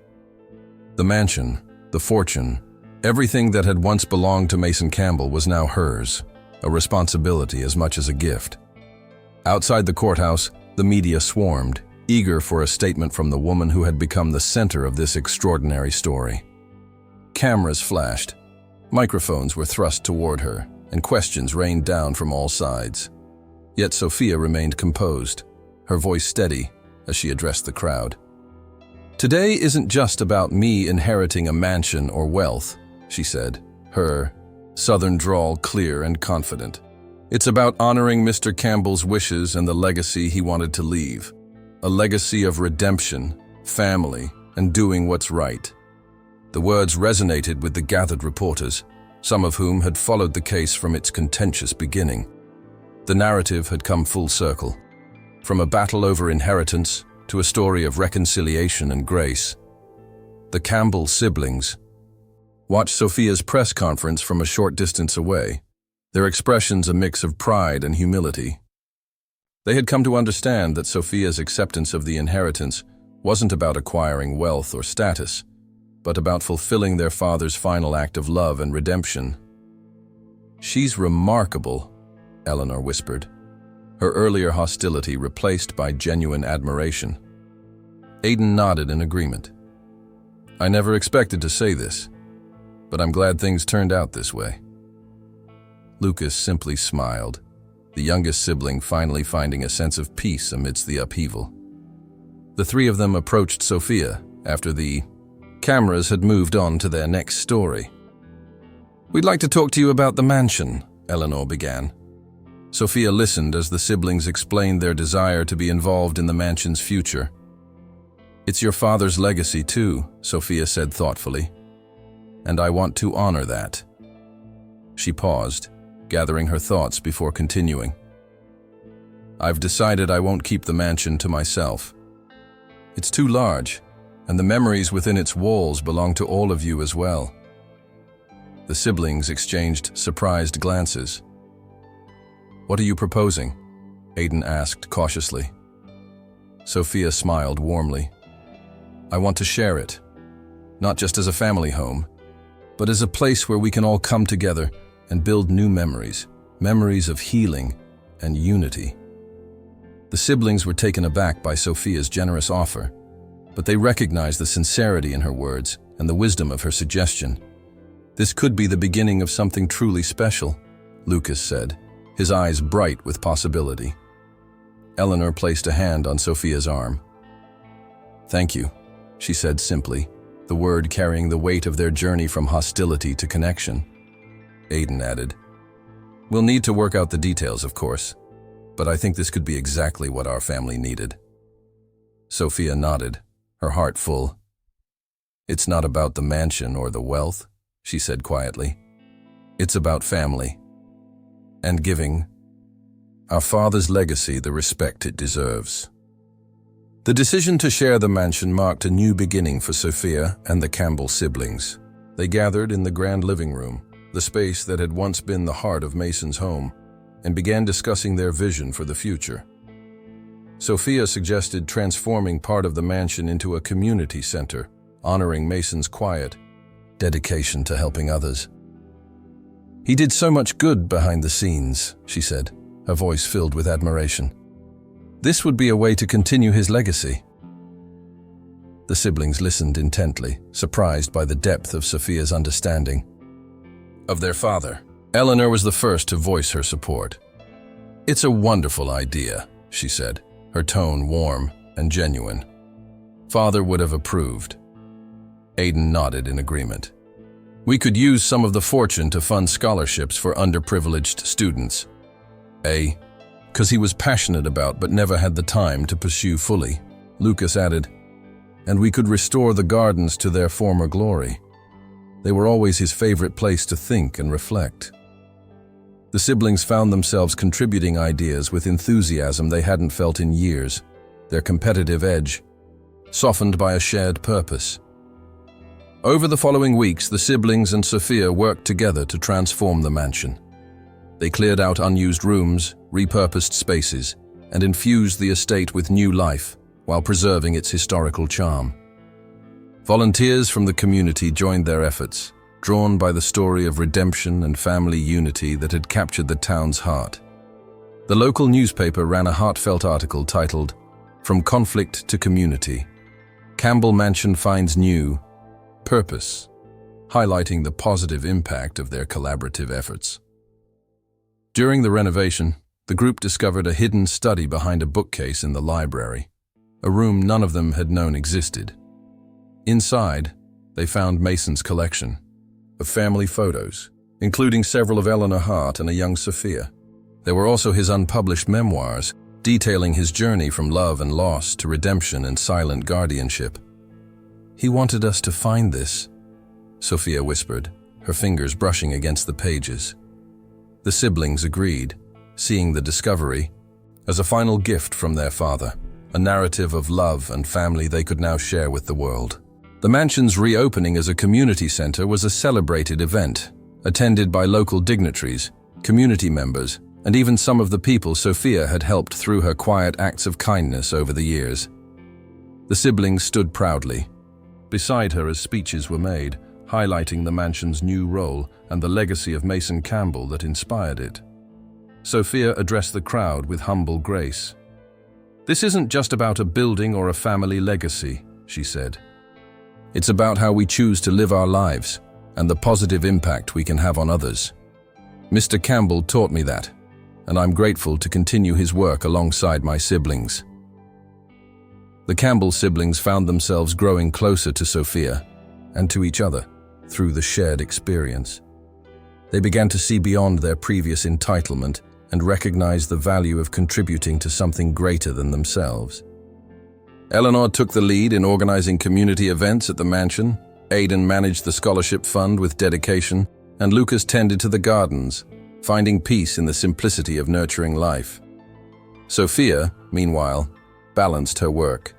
A: The mansion, the fortune, everything that had once belonged to Mason Campbell was now hers, a responsibility as much as a gift. Outside the courthouse, the media swarmed, eager for a statement from the woman who had become the center of this extraordinary story. Cameras flashed, microphones were thrust toward her, and questions rained down from all sides. Yet Sophia remained composed, her voice steady as she addressed the crowd. "Today isn't just about me inheriting a mansion or wealth," she said, her southern drawl clear and confident. "It's about honoring Mr. Campbell's wishes and the legacy he wanted to leave. A legacy of redemption, family, and doing what's right." The words resonated with the gathered reporters, some of whom had followed the case from its contentious beginning. The narrative had come full circle, from a battle over inheritance to a story of reconciliation and grace. The Campbell siblings, watched Sophia's press conference from a short distance away, their expressions a mix of pride and humility. They had come to understand that Sophia's acceptance of the inheritance wasn't about acquiring wealth or status, but about fulfilling their father's final act of love and redemption. "She's remarkable," Eleanor whispered, her earlier hostility replaced by genuine admiration. Aidan nodded in agreement. "I never expected to say this, but I'm glad things turned out this way." Lucas simply smiled, the youngest sibling finally finding a sense of peace amidst the upheaval. The three of them approached Sophia after the cameras had moved on to their next story. "We'd like to talk to you about the mansion," Eleanor began. Sophia listened as the siblings explained their desire to be involved in the mansion's future. "It's your father's legacy too," Sophia said thoughtfully, "and I want to honor that." She paused, gathering her thoughts before continuing. "I've decided I won't keep the mansion to myself. It's too large, and the memories within its walls belong to all of you as well." The siblings exchanged surprised glances. "What are you proposing?" Aidan asked cautiously. Sophia smiled warmly. "I want to share it, not just as a family home, but as a place where we can all come together and build new memories, memories of healing and unity." The siblings were taken aback by Sophia's generous offer, but they recognized the sincerity in her words and the wisdom of her suggestion. "This could be the beginning of something truly special," Lucas said, his eyes bright with possibility. Eleanor placed a hand on Sophia's arm. "Thank you," she said simply, the word carrying the weight of their journey from hostility to connection. Aidan added, "We'll need to work out the details, of course, but I think this could be exactly what our family needed." Sophia nodded, her heart full. "It's not about the mansion or the wealth," she said quietly. "It's about family and giving our father's legacy the respect it deserves." The decision to share the mansion marked a new beginning for Sophia and the Campbell siblings. They gathered in the grand living room, the space that had once been the heart of Mason's home, and began discussing their vision for the future. Sophia suggested transforming part of the mansion into a community center, honoring Mason's quiet dedication to helping others. "He did so much good behind the scenes," she said, her voice filled with admiration. "This would be a way to continue his legacy." The siblings listened intently, surprised by the depth of Sophia's understanding of their father. Eleanor was the first to voice her support. "It's a wonderful idea," she said, her tone warm and genuine. "Father would have approved." Aidan nodded in agreement. "We could use some of the fortune to fund scholarships for underprivileged students." Because he was passionate about but never had the time to pursue fully, Lucas added, "And we could restore the gardens to their former glory. They were always his favorite place to think and reflect." The siblings found themselves contributing ideas with enthusiasm they hadn't felt in years, their competitive edge softened by a shared purpose. Over the following weeks, the siblings and Sophia worked together to transform the mansion. They cleared out unused rooms, repurposed spaces, and infused the estate with new life while preserving its historical charm. Volunteers from the community joined their efforts, drawn by the story of redemption and family unity that had captured the town's heart. The local newspaper ran a heartfelt article titled, "From Conflict to Community, Campbell Mansion Finds New Purpose," highlighting the positive impact of their collaborative efforts. During the renovation, the group discovered a hidden study behind a bookcase in the library, a room none of them had known existed. Inside, they found Mason's collection of family photos, including several of Eleanor Hart and a young Sophia. There were also his unpublished memoirs, detailing his journey from love and loss to redemption and silent guardianship. "He wanted us to find this," Sophia whispered, her fingers brushing against the pages. The siblings agreed, seeing the discovery as a final gift from their father, a narrative of love and family they could now share with the world. The mansion's reopening as a community center was a celebrated event, attended by local dignitaries, community members, and even some of the people Sophia had helped through her quiet acts of kindness over the years. The siblings stood proudly beside her as speeches were made, highlighting the mansion's new role and the legacy of Mason Campbell that inspired it. Sophia addressed the crowd with humble grace. "This isn't just about a building or a family legacy," she said. "It's about how we choose to live our lives and the positive impact we can have on others. Mr. Campbell taught me that, and I'm grateful to continue his work alongside my siblings." The Campbell siblings found themselves growing closer to Sophia and to each other through the shared experience. They began to see beyond their previous entitlement and recognize the value of contributing to something greater than themselves. Eleanor took the lead in organizing community events at the mansion, Aidan managed the scholarship fund with dedication, and Lucas tended to the gardens, finding peace in the simplicity of nurturing life. Sophia, meanwhile, balanced her work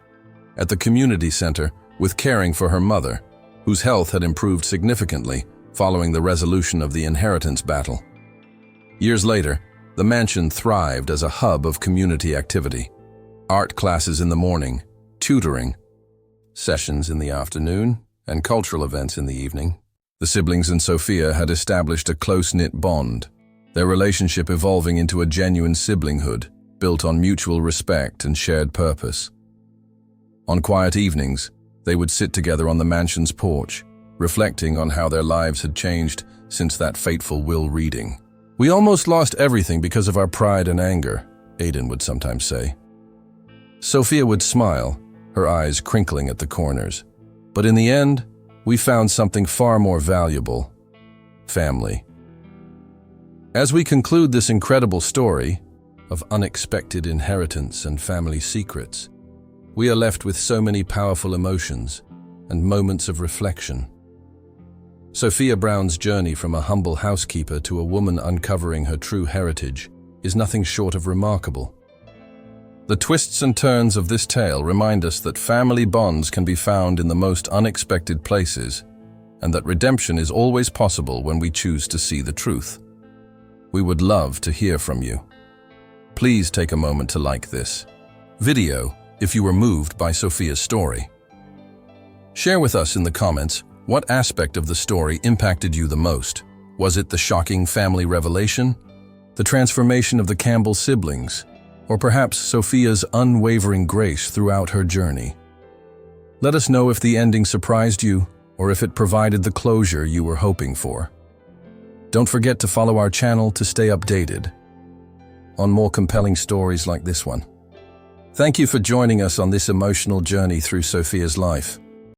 A: at the community center with caring for her mother, whose health had improved significantly following the resolution of the inheritance battle. Years later, the mansion thrived as a hub of community activity. Art classes in the morning, tutoring, sessions in the afternoon, and cultural events in the evening. The siblings and Sophia had established a close-knit bond, their relationship evolving into a genuine siblinghood, built on mutual respect and shared purpose. On quiet evenings, they would sit together on the mansion's porch, reflecting on how their lives had changed since that fateful will reading. "We almost lost everything because of our pride and anger," Aidan would sometimes say. Sophia would smile, her eyes crinkling at the corners. "But in the end, we found something far more valuable: family." As we conclude this incredible story of unexpected inheritance and family secrets, we are left with so many powerful emotions and moments of reflection. Sophia Brown's journey from a humble housekeeper to a woman uncovering her true heritage is nothing short of remarkable. The twists and turns of this tale remind us that family bonds can be found in the most unexpected places, and that redemption is always possible when we choose to see the truth. We would love to hear from you. Please take a moment to like this video if you were moved by Sophia's story. Share with us in the comments what aspect of the story impacted you the most. Was it the shocking family revelation, the transformation of the Campbell siblings, or perhaps Sophia's unwavering grace throughout her journey? Let us know if the ending surprised you or if it provided the closure you were hoping for. Don't forget to follow our channel to stay updated on more compelling stories like this one. Thank you for joining us on this emotional journey through Sophia's life.